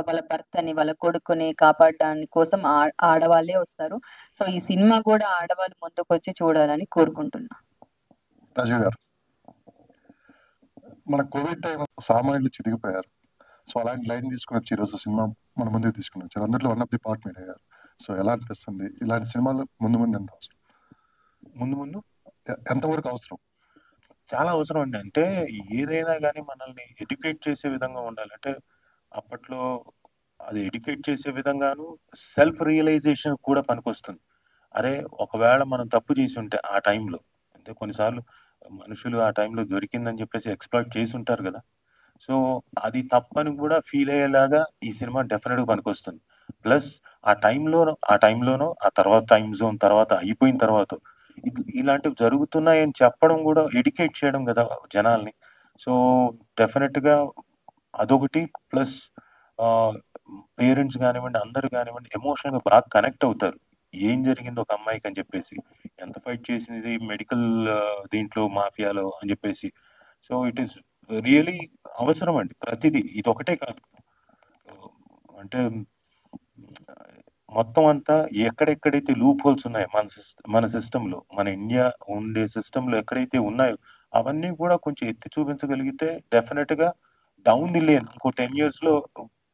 వాళ్ళ భర్తని వాళ్ళ కొడుకుని కాపాడడానికి కోసం ఆడవాళ్ళే వస్తారు. సో ఈ సినిమా కూడా ఆడవాళ్ళు ముందుకు వచ్చి చూడాలని కోరుకుంటున్నా. రాజీవ్ గారు, మన కోవిడ్ టైం సామాన్యులు చితికిపోయారు. సో అలాంటి లైన్ తీసుకుని వచ్చి ఈరోజు సినిమా మన ముందుకు తీసుకుని వచ్చారు. అందులో వన్ ఆఫ్ ది పార్ట్ మీరు అయ్యారు. సో ఎలా అనిపిస్తుంది? ఇలాంటి సినిమాలు ముందు ఎంత అవసరం? ముందు ఎంతవరకు అవసరం? చాలా అవసరం అండి. అంటే ఏదైనా కానీ మనల్ని ఎడ్యుకేట్ చేసే విధంగా ఉండాలి. అంటే అప్పట్లో అది ఎడ్యుకేట్ చేసే విధంగాను సెల్ఫ్ రియలైజేషన్ కూడా పనికొస్తుంది. అరే ఒకవేళ మనం తప్పు చేసి ఉంటే ఆ టైంలో, అంటే కొన్నిసార్లు మనుషులు ఆ టైంలో దొరికిందని చెప్పేసి ఎక్స్‌ప్లాయిట్ చేసి ఉంటారు కదా. సో అది తప్పని కూడా ఫీల్ అయ్యేలాగా ఈ సినిమా డెఫినెట్‌గా పనికొస్తుంది. ప్లస్ ఆ టైంలోనో ఆ తర్వాత టైం జోన్ తర్వాత అయిపోయిన తర్వాత ఇలాంటివి జరుగుతున్నాయని చెప్పడం కూడా ఎడ్యుకేట్ చేయడం కదా జనాల్ని. సో డెఫినెట్‌గా అదొకటి. ప్లస్ పేరెంట్స్ కానివ్వండి, అందరూ కానివ్వండి ఎమోషనల్‌గా బాగా కనెక్ట్ అవుతారు. ఏం జరిగింది ఒక అమ్మాయికి అని చెప్పేసి, ఎంత ఫైట్ చేసింది మెడికల్ దీంట్లో మాఫియాలో అని చెప్పేసి. సో ఇట్ ఈస్ రియలీ అవసరం అండి ప్రతిదీ. ఇది ఒకటే కాదు, అంటే మొత్తం అంతా ఎక్కడెక్కడైతే లూప్ హోల్స్ ఉన్నాయో మన సిస్టంలో, మన ఇండియా ఉండే సిస్టంలో ఎక్కడైతే ఉన్నాయో అవన్నీ కూడా కొంచెం ఎత్తి చూపించగలిగితే డెఫినెట్గా డౌన్ ది లేన్ ఇంకో 10 years లో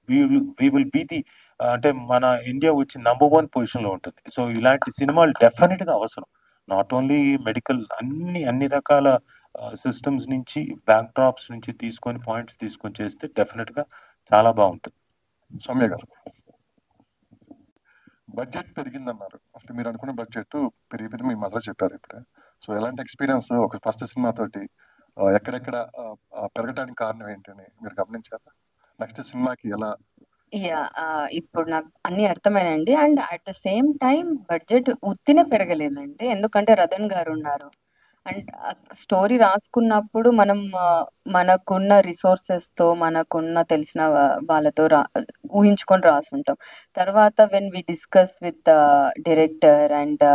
వీ విల్ బీ ది, అంటే మన ఇండియా వచ్చి #1 పొజిషన్లో ఉంటుంది. సో ఇలాంటి సినిమాలు డెఫినెట్గా అవసరం. నాట్ ఓన్లీ మెడికల్, అన్ని రకాల సిస్టమ్స్ నుంచి, బ్యాక్ డ్రాప్స్ నుంచి తీసుకొని పాయింట్స్ తీసుకొని చేస్తే డెఫినెట్గా చాలా బాగుంటుంది. సౌమ్య గారు, బడ్జెట్ పెరిగిందన్నారు. అంటే మీరు అనుకున్న బడ్జెట్ పెరిగిపోయింది, మీ మదర్ చెప్పారు ఇప్పుడే. సో ఎలాంటి ఎక్స్పీరియన్స్ ఒక ఫస్ట్ సినిమా తోటి ఎక్కడెక్కడ పెరగడానికి కారణం ఏంటని మీరు గమనించారా? నెక్స్ట్ సినిమాకి ఎలా? యా ఇప్పుడు నాకు అన్ని అర్థమైనండి. And at the same time budget ఉత్తినే పెరగలేదండి, ఎందుకంటే రతన్ గారు ఉన్నారు. అండ్ స్టోరీ రాసుకున్నప్పుడు మనం మనకున్న రిసోర్సెస్తో, మనకున్న తెలిసిన వాళ్ళతో ఊహించుకొని రాసుంటాం. తర్వాత when we discuss with director and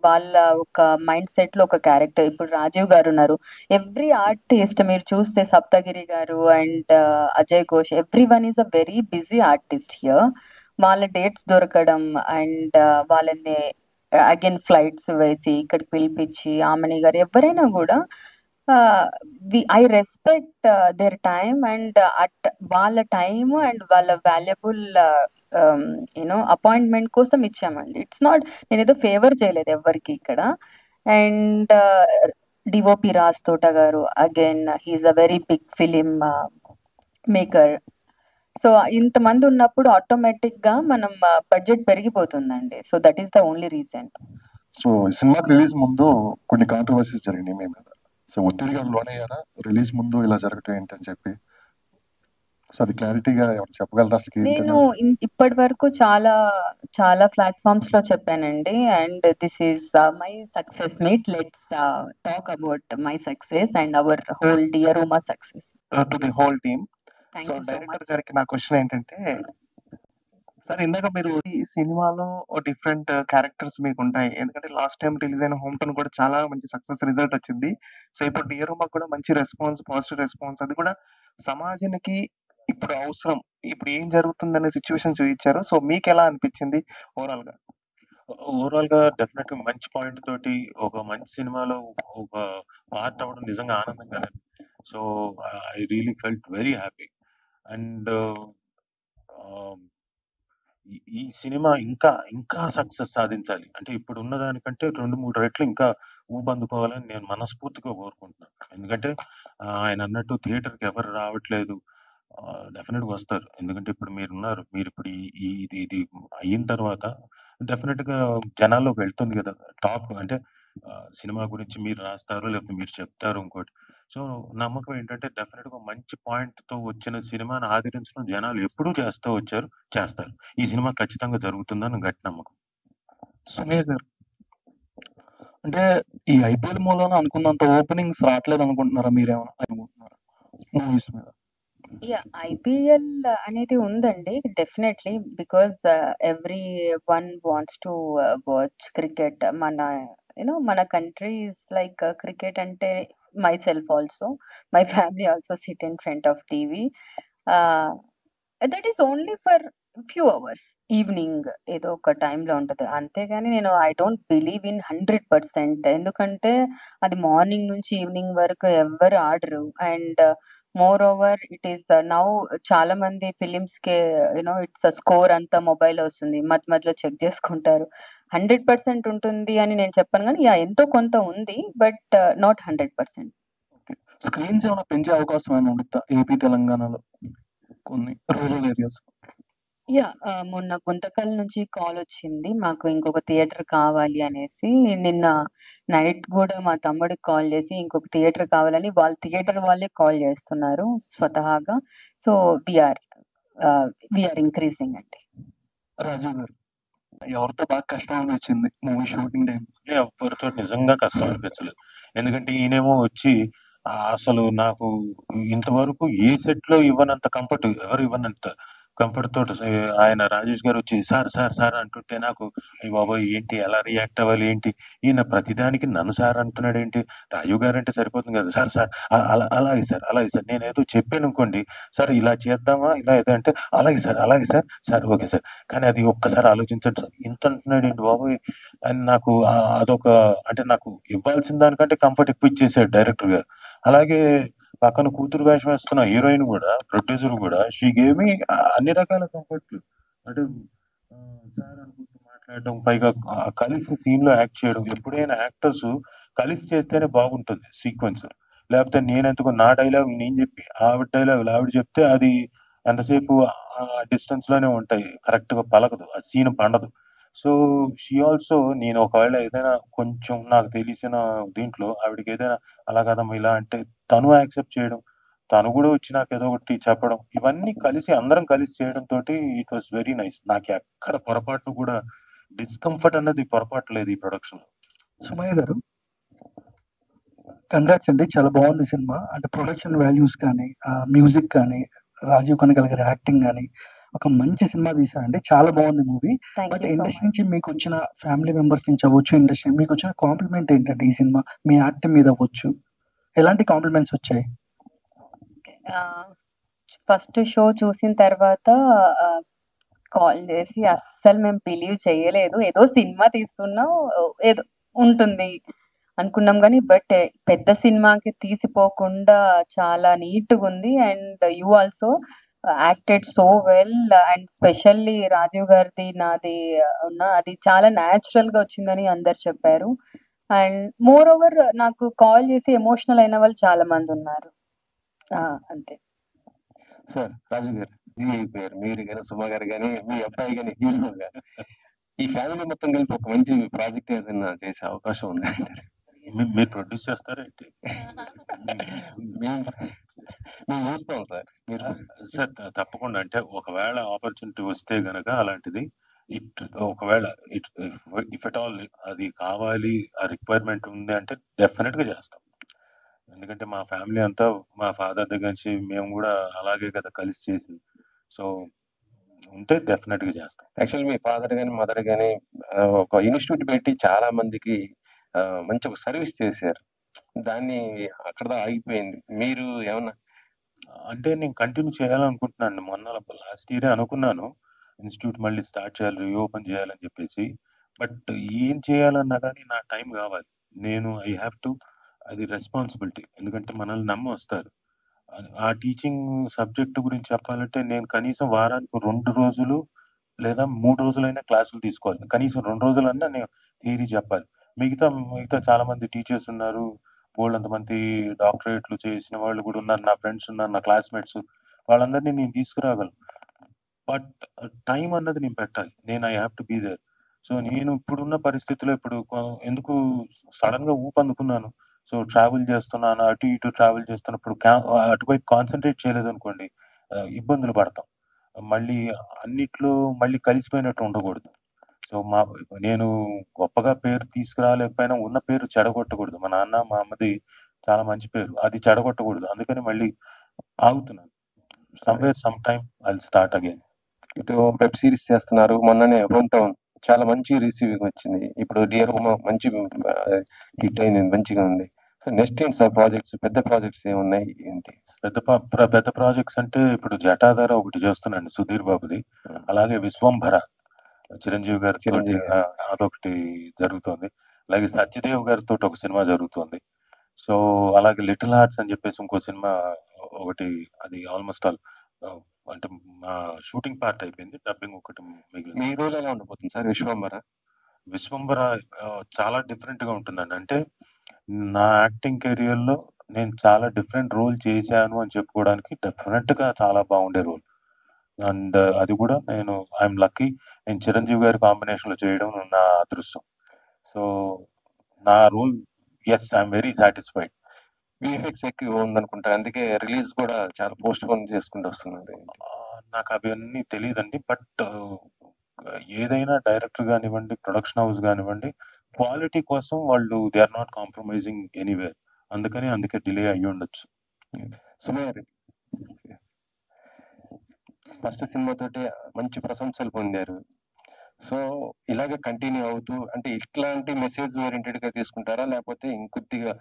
వాళ్ళ ఒక మైండ్ సెట్లో ఒక క్యారెక్టర్, ఇప్పుడు రాజీవ్ గారు ఉన్నారు. ఎవ్రీ ఆర్టిస్ట్ మీరు చూస్తే, సప్తగిరి గారు and Ajay Ghosh, every one is a very busy artist here. వాళ్ళ డేట్స్ దొరకడం అండ్ వాళ్ళని అగైన్ ఫ్లైట్స్ వేసి ఇక్కడికి పిలిపించి, ఆమెని గారు ఎవరైనా కూడా I respect their time and వాళ్ళ టైమ్ అండ్ వాళ్ళ వాల్యుబుల్ అపాయింట్మెంట్ కోసం ఇచ్చామండి. ఇట్స్ నాట్, నేను ఏదో ఫేవర్ చేయలేదు ఎవరికి ఇక్కడ. And DOP Raj Thota garu, again he is a very big film maker. So ఇంతమంది ఉన్నప్పుడు ఆటోమేటిక్గా మనం బడ్జెట్ పెరిగిపోతుందండి. So that is the only reason. So సినిమాకి రిలీజ్ ముందు కొన్ని కాంట్రవర్సీస్ జరిగినాయి మీ మీద. సో ఒత్తిడిగా లోనయ్యారా రిలీజ్ ముందు ఇలా జరగటం ఏంటని చెప్పి? సో అది క్లారిటీగా ఎవరు చెప్పగలరా అసలు? నేను ఇప్పటి వరకు చాలా చాలా ప్లాట్ఫామ్స్ లో చెప్పానండి. And this is my success meet. Let's talk about my success and our whole dear Uma success to the whole team. Thank so you so director much. గారికి నా క్వశ్చన్ ఏంటంటే, సార్ ఇందాక మీరు ఈ సినిమాలో డిఫరెంట్ క్యారెక్టర్స్ మీకు ఉంటాయి, ఎందుకంటే లాస్ట్ టైం రిలీజ్ అయిన హోమ్ టౌన్ కూడా చాలా మంచి సక్సెస్ రిజల్ట్ వచ్చింది. సో ఇప్పుడు డియర్ ఉమా కూడా మంచి రెస్పాన్స్, పాజిటివ్ రెస్పాన్స్, అది కూడా సమాజానికి ఇప్పుడు అవసరం, ఇప్పుడు ఏం జరుగుతుందనే సిచ్యువేషన్ చూపించారు. సో మీకు ఎలా అనిపించింది ఓవరాల్ గా? ఓవరాల్ గా డెఫినెట్ మంచి పాయింట్ తోటి ఒక మంచి సినిమాలో ఒక పార్ట్ అవ్వడం నిజంగా ఆనందంగా. So I really felt very happy. And ఈ సినిమా ఇంకా ఇంకా సక్సెస్ సాధించాలి అంటే ఇప్పుడు ఉన్న దానికంటే 2-3 రెట్లు ఇంకా ఊపందుకోవాలని నేను మనస్ఫూర్తిగా కోరుకుంటున్నాను. ఎందుకంటే ఆయన అన్నట్టు థియేటర్కి ఎవరు రావట్లేదు, డెఫినెట్గా వస్తారు. ఎందుకంటే ఇప్పుడు మీరున్నారు, మీరు ఇప్పుడు ఇది అయిన తర్వాత డెఫినెట్గా జనాల్లోకి వెళ్తుంది కదా టాక్. అంటే సినిమా గురించి మీరు రాస్తారు, లేకపోతే మీరు చెప్తారు ఇంకోటి. సో నమ్మకం ఏంటంటే డెఫినెట్గా మంచి పాయింట్తో వచ్చిన సినిమాని ఆదరించడం జనాలు ఎప్పుడూ చేస్తూ వచ్చారు, చేస్తారు. ఈ సినిమా ఖచ్చితంగా జరుగుతుందని గట్టి నమ్మకం. సుమయ్య గారు, అంటే ఈ ఐపీఎల్ మూలాన అనుకున్నంత ఓపెనింగ్స్ రావట్లేదు అనుకుంటున్నారా? మీరేమైనా అనుకుంటున్నారా మూవీస్ మీద? యా, ఐపీఎల్ అనేది ఉందండి definitely, because every one wants to watch cricket. మన కంట్రీ ఇస్ లైక్ క్రికెట్ అంటే my self also, my family also SIT in front of TV. That is only for few hours, evening ఏదో ఒక టైంలో ఉంటుంది. అంతేగాని నేను ఐ డోంట్ బిలీవ్ ఇన్ 100%, ఎందుకంటే అది మార్నింగ్ నుంచి ఈవినింగ్ వరకు ఎవ్వరు ఆడరు. And moreover it is now చాలా మంది ఫిలిమ్స్కి ఇట్స్ స్కోర్ అంతా మొబైల్ వస్తుంది, మధ్య మధ్యలో చెక్ చేసుకుంటారు. 100% ఉంటుంది అని నేను చెప్పాను, కానీ యా ఎంతో కొంత ఉంది, బట్ నాట్ 100%. స్క్రీన్స్ ఏమైనా పెంచే అవకాశం ఏమైనా ఉంటుందా ఏపీ తెలంగాణలో కొన్ని రూరల్ ఏరియాస్? యా, మొన్న గుంతకల్ నుంచి కాల్ వచ్చింది మాకు ఇంకొక థియేటర్ కావాలి అనేసి. నిన్న నైట్ కూడా మా తమ్ముడికి కాల్ చేసి ఇంకొక థియేటర్ కావాలని వాళ్ళ థియేటర్ వాళ్ళే కాల్ చేస్తున్నారు స్వతహాగా. సో వీఆర్ ఇంక్రీజింగ్ అండి. రాజు గారు, ఎవరితో బాగా కష్టం అనిపించింది మూవీ షూటింగ్ టైం? ఎవరితో నిజంగా కష్టం అనిపించలేదు. ఎందుకంటే ఈయనేమో వచ్చి అసలు నాకు ఇంతవరకు ఏ సెట్లో ఇవ్వనంత కంఫర్ట్, ఎవరు ఇవ్వనంత కంఫర్ట్ తోటి ఆయన రాజేష్ గారు వచ్చి సార్ సార్ సార్ అంటుంటే నాకు అయ్య బాబోయ్ ఏంటి ఎలా రియాక్ట్ అవ్వాలి ఏంటి, ఈయన ప్రతిదానికి నన్ను సార్ అంటున్నాడు ఏంటి, రాజీవ్ గారు అంటే సరిపోతుంది కదా సార్ సార్ అలాగే సార్ అలాగే సార్, నేను ఏదో చెప్పాను అనుకోండి సార్ ఇలా చేద్దామా ఇలా ఏదో అంటే అలాగే సార్ సార్ ఓకే సార్, కానీ అది ఒక్కసారి ఆలోచించండి సార్ ఇంత అంటున్నాడు ఏంటి బాబోయ్ అని నాకు అదొక అంటే నాకు ఇవ్వాల్సిన దానికంటే కంఫర్ట్ ఎక్కువ ఇచ్చేసాడు డైరెక్టర్ గారు. అలాగే పక్కన కూతురు వేషం వేస్తున్న హీరోయిన్ కూడా ప్రొడ్యూసర్ కూడా షీ గేవ్ మీ అన్ని రకాల కంఫర్ట్లు. అంటే సార్ అనుకుంటూ మాట్లాడడం, పైగా కలిసి సీన్ లో యాక్ట్ చేయడం. ఎప్పుడైనా యాక్టర్స్ కలిసి చేస్తేనే బాగుంటుంది సీక్వెన్స్, లేకపోతే నేనెందుకు నా డైలాగ్ నేను చెప్పి ఆవిడ డైలాగ్ ఆవిడ చెప్తే అది ఎంతసేపు డిస్టెన్స్ లోనే ఉంటాయి, కరెక్ట్ గా పలకదు, ఆ సీన్ పండదు. సో షీ ఆల్సో నేను ఒకవేళ ఏదైనా కొంచెం నాకు తెలిసిన దీంట్లో ఆవిడకి ఏదైనా అలా కదమ్మా ఇలా అంటే తను యాక్సెప్ట్ చేయడం, తను కూడా వచ్చి నాకు ఏదో ఒకటి చెప్పడం, ఇవన్నీ కలిసి అందరం కలిసి చేయడం తోటి ఇట్ వాస్ వెరీ నైస్. నాకు ఎక్కడ పొరపాటు కూడా డిస్కంఫర్ట్ అన్నది పొరపాటు లేదు ఈ ప్రొడక్షన్. సుమయ్య గారు కంగ్రాట్స్ అండి, చాలా బాగుంది సినిమా. అంటే ప్రొడక్షన్ వాల్యూస్ కానీ మ్యూజిక్ కానీ రాజీవ్ కనకాల గారి యాక్టింగ్ కానీ ఒక మంచి సినిమా తీశారండి, చాలా బాగుంది మూవీ. బట్ ఇండస్ట్రీ నుంచి మీకు వచ్చిన ఫ్యామిలీ మెంబర్స్ నుంచి అవ్వచ్చు, ఇండస్ట్రీ మీకు వచ్చిన కాంప్లిమెంట్ ఏంటంటే ఈ సినిమా మీ యాక్టింగ్ మీద అవ్వచ్చు, ఎలాంటి కాంప్లిమెంట్స్ వచ్చాయి? ఫస్ట్ షో చూసిన తర్వాత కాల్ చేసి అస్సలు మేము బిలీవ్ చేయలేదు, ఏదో సినిమా తీస్తున్నాం ఏదో ఉంటుంది అనుకున్నాం కానీ బట్ పెద్ద సినిమాకి తీసిపోకుండా చాలా నీట్గా ఉంది. And you also acted so well, and specially Rajeev గారిది నాది అది చాలా న్యాచురల్ గా వచ్చిందని అందరు చెప్పారు. అండ్ మోర్ ఓవర్ నాకు కాల్ చేసి ఎమోషనల్ అయిన వాళ్ళు చాలా మంది ఉన్నారు. అంతే సార్. రాజు గారు అయిపోయారు, మీరు కానీ సుమ గారు కానీ మీ అబ్బాయి కానీ హీరో గారు, ఈ ఫ్యామిలీ మొత్తం కలిపి ఒక మంచి ప్రాజెక్ట్ ఏదైనా చేసే అవకాశం ఉంది? మీరు ప్రొడ్యూస్ చేస్తారా ఏంటి? మేము చూస్తాం సార్. మీరు సార్ తప్పకుండా, అంటే ఒకవేళ ఆపర్చునిటీ వస్తే గనక అలాంటిది ఒకవేళ ఇఫ్ ఎట్ ఆల్ అది కావాలి, ఆ రిక్వైర్మెంట్ ఉంది అంటే డెఫినెట్ గా చేస్తాం. ఎందుకంటే మా ఫ్యామిలీ అంతా మా ఫాదర్ దగ్గర నుంచి మేము కూడా అలాగే కదా కలిసి చేసింది. సో ఉంటే డెఫినెట్ గా చేస్తాం. యాక్చువల్ మీ ఫాదర్ కానీ మదర్ కానీ ఒక ఇన్స్టిట్యూట్ పెట్టి చాలా మందికి మంచి ఒక సర్వీస్ చేశారు, దాన్ని అక్కడ ఆగిపోయింది. మీరు ఏమన్నా అంటే నేను కంటిన్యూ చేయాలనుకుంటున్నాను. మొన్న లాస్ట్ ఇయరే అనుకున్నాను ఇన్స్టిట్యూట్ మళ్ళీ స్టార్ట్ చేయాలి, రీఓపెన్ చేయాలని చెప్పేసి. బట్ ఏం చేయాలన్నా కానీ నా టైం కావాలి. నేను ఐ హ్యావ్ టు, అది రెస్పాన్సిబిలిటీ. ఎందుకంటే మనల్ని నమ్మి వస్తారు. ఆ టీచింగ్ సబ్జెక్ట్ గురించి చెప్పాలంటే నేను కనీసం వారానికి 2 రోజులు లేదా 3 రోజులైనా క్లాసులు తీసుకోవాలి. కనీసం 2 రోజులన్నా నేను థియరీ చెప్పాలి. మిగతా చాలా మంది టీచర్స్ ఉన్నారు, బోల్డంతమంది డాక్టరేట్లు చేసిన వాళ్ళు కూడా ఉన్నారు, నా ఫ్రెండ్స్ ఉన్నారు, నా క్లాస్మేట్స్, వాళ్ళందరినీ నేను తీసుకురాగలను. బట్ టైం అన్నది నేను పెట్టాలి. నేను I have to be there. So నేను ఇప్పుడున్న పరిస్థితిలో ఎందుకు సడన్ గా ఊపందుకున్నాను. సో ట్రావెల్ చేస్తున్నాను, అటు ఇటు ట్రావెల్ చేస్తున్నప్పుడు అటువైపు కాన్సన్ట్రేట్ చేయలేదు అనుకోండి, ఇబ్బందులు పడతాం. మళ్ళీ అన్నిట్లో మళ్ళీ కలిసిపోయినట్టు ఉండకూడదు. సో నేను గొప్పగా పేరు తీసుకురాలేకపోయినా ఉన్న పేరు చెడగొట్టకూడదు. మా నాన్న మా అమ్మది చాలా మంచి పేరు, అది చెడగొట్టకూడదు. అందుకని మళ్ళీ ఆగుతున్నాను. Somewhere some time I will start again. ఇటు వెబ్ సిరీస్ చేస్తున్నారు, మొన్ననే హోమ్ టౌన్ చాలా మంచి రిసీవింగ్ వచ్చింది. ఇప్పుడు డియర్ హోమ్ మంచి హిట్ అయింది, మంచిగా ఉంది. సో నెక్స్ట్ ఏంటి సార్ ప్రాజెక్ట్స్, పెద్ద ప్రాజెక్ట్స్ ఏమున్నాయి ఏంటి? పెద్ద ప్రాజెక్ట్స్ అంటే ఇప్పుడు జటాధార ఒకటి చేస్తున్నాను సుధీర్ బాబుది, అలాగే విశ్వంభర చిరంజీవి గారితో అదొకటి జరుగుతుంది, అలాగే సత్యదేవ్ గారితో ఒక సినిమా జరుగుతుంది. సో అలాగే లిటిల్ హార్ట్స్ అని చెప్పేసి ఇంకో సినిమా ఒకటి, అది ఆల్మోస్ట్ ఆల్ అంటే మా షూటింగ్ పార్ట్ అయిపోయింది, డబ్బింగ్ ఒకటి మిగిలింది. మీ రోల్ ఎలా ఉండబోతుంది సార్ విశ్వంభర చాలా డిఫరెంట్ గా ఉంటుందండి. అంటే నా యాక్టింగ్ కెరియర్ లో నేను చాలా డిఫరెంట్ రోల్ చేశాను అని చెప్పుకోవడానికి డెఫినెట్ గా చాలా బాగుండే రోల్. అండ్ అది కూడా ఐఎమ్ లక్కీ, నేను చిరంజీవి గారి కాంబినేషన్ లో చేయడం నా అదృష్టం. సో నా role as I'm very satisfied. VFX ఎక్కువ ఉందనుకుంటా, అందుకే రిలీజ్ కూడా చాలా పోస్ట్ పోన్ చేసుకుంటూ వస్తున్నారు. నాకు అవన్నీ తెలియదండి. బట్ ఏదైనా డైరెక్టర్ కానివ్వండి, ప్రొడక్షన్ హౌస్ కానివ్వండి, క్వాలిటీ కోసం వాళ్ళు they are not compromising anywhere. అందుకే డిలే అయ్యి ఉండొచ్చు. సుమయ్య ఫస్ట్ సినిమాతోటి మంచి ప్రశంసలు పొందారు. సో ఇలాగే కంటిన్యూ అవుతూ అంటే ఇట్లాంటి మెసేజ్ ఓరియంటెడ్ గా తీసుకుంటారా, లేకపోతే ఇంకొద్దిగా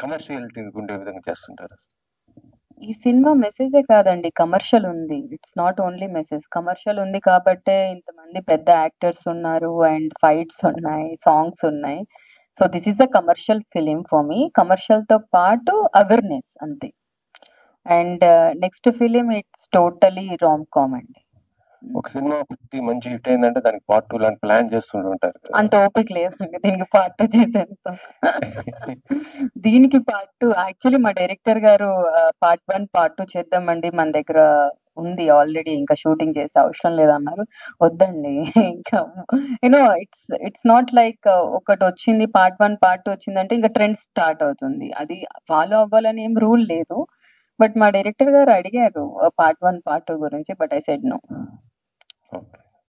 కమర్షియాలిటీ ఉండే విధంగా చేస్తుంటారా? ఈ సినిమా మెసేజే కాదండి, కమర్షియల్ ఉంది. It's not only message, commercial ఉంది కాబట్టే ఇంతమంది పెద్ద యాక్టర్స్ ఉన్నారు అండ్ ఫైట్స్ ఉన్నాయి, సాంగ్స్ ఉన్నాయి. So this is a commercial film for me. Commercial తో పాటు అవేర్నెస్ అంతే. And next film it's totally rom com అండి. ఒక సినిమా పుట్టి మంచి హిట్ అయిందంటే దానికి పార్ట్ 2 లాంటి ప్లాన్ చేస్తుంటారు. అంత ఓపిక లేదండి దీనికి పార్ట్ 2 చేసేంత. దీనికి పార్ట్ 2 యాక్చువల్లీ మా డైరెక్టర్ గారు పార్ట్ 1 పార్ట్ 2 చేద్దామండి, మన దగ్గర ఉంది ఆల్రెడీ, ఇంకా షూటింగ్ చేసే అవసరం లేదన్నారు. వద్దండి ఇంకా యూనో ఇట్స్ నాట్ లైక్ ఒకటి వచ్చింది పార్ట్ 1 పార్ట్ 2 వచ్చిందంటే ఇంకా ట్రెండ్ స్టార్ట్ అవుతుంది. అది ఫాలో అవ్వాలని ఏం రూల్ లేదు. బట్ మా డైరెక్టర్ గారు అడిగారు పార్ట్ 1 పార్ట్ 2 గురించి, but I said no. Okay.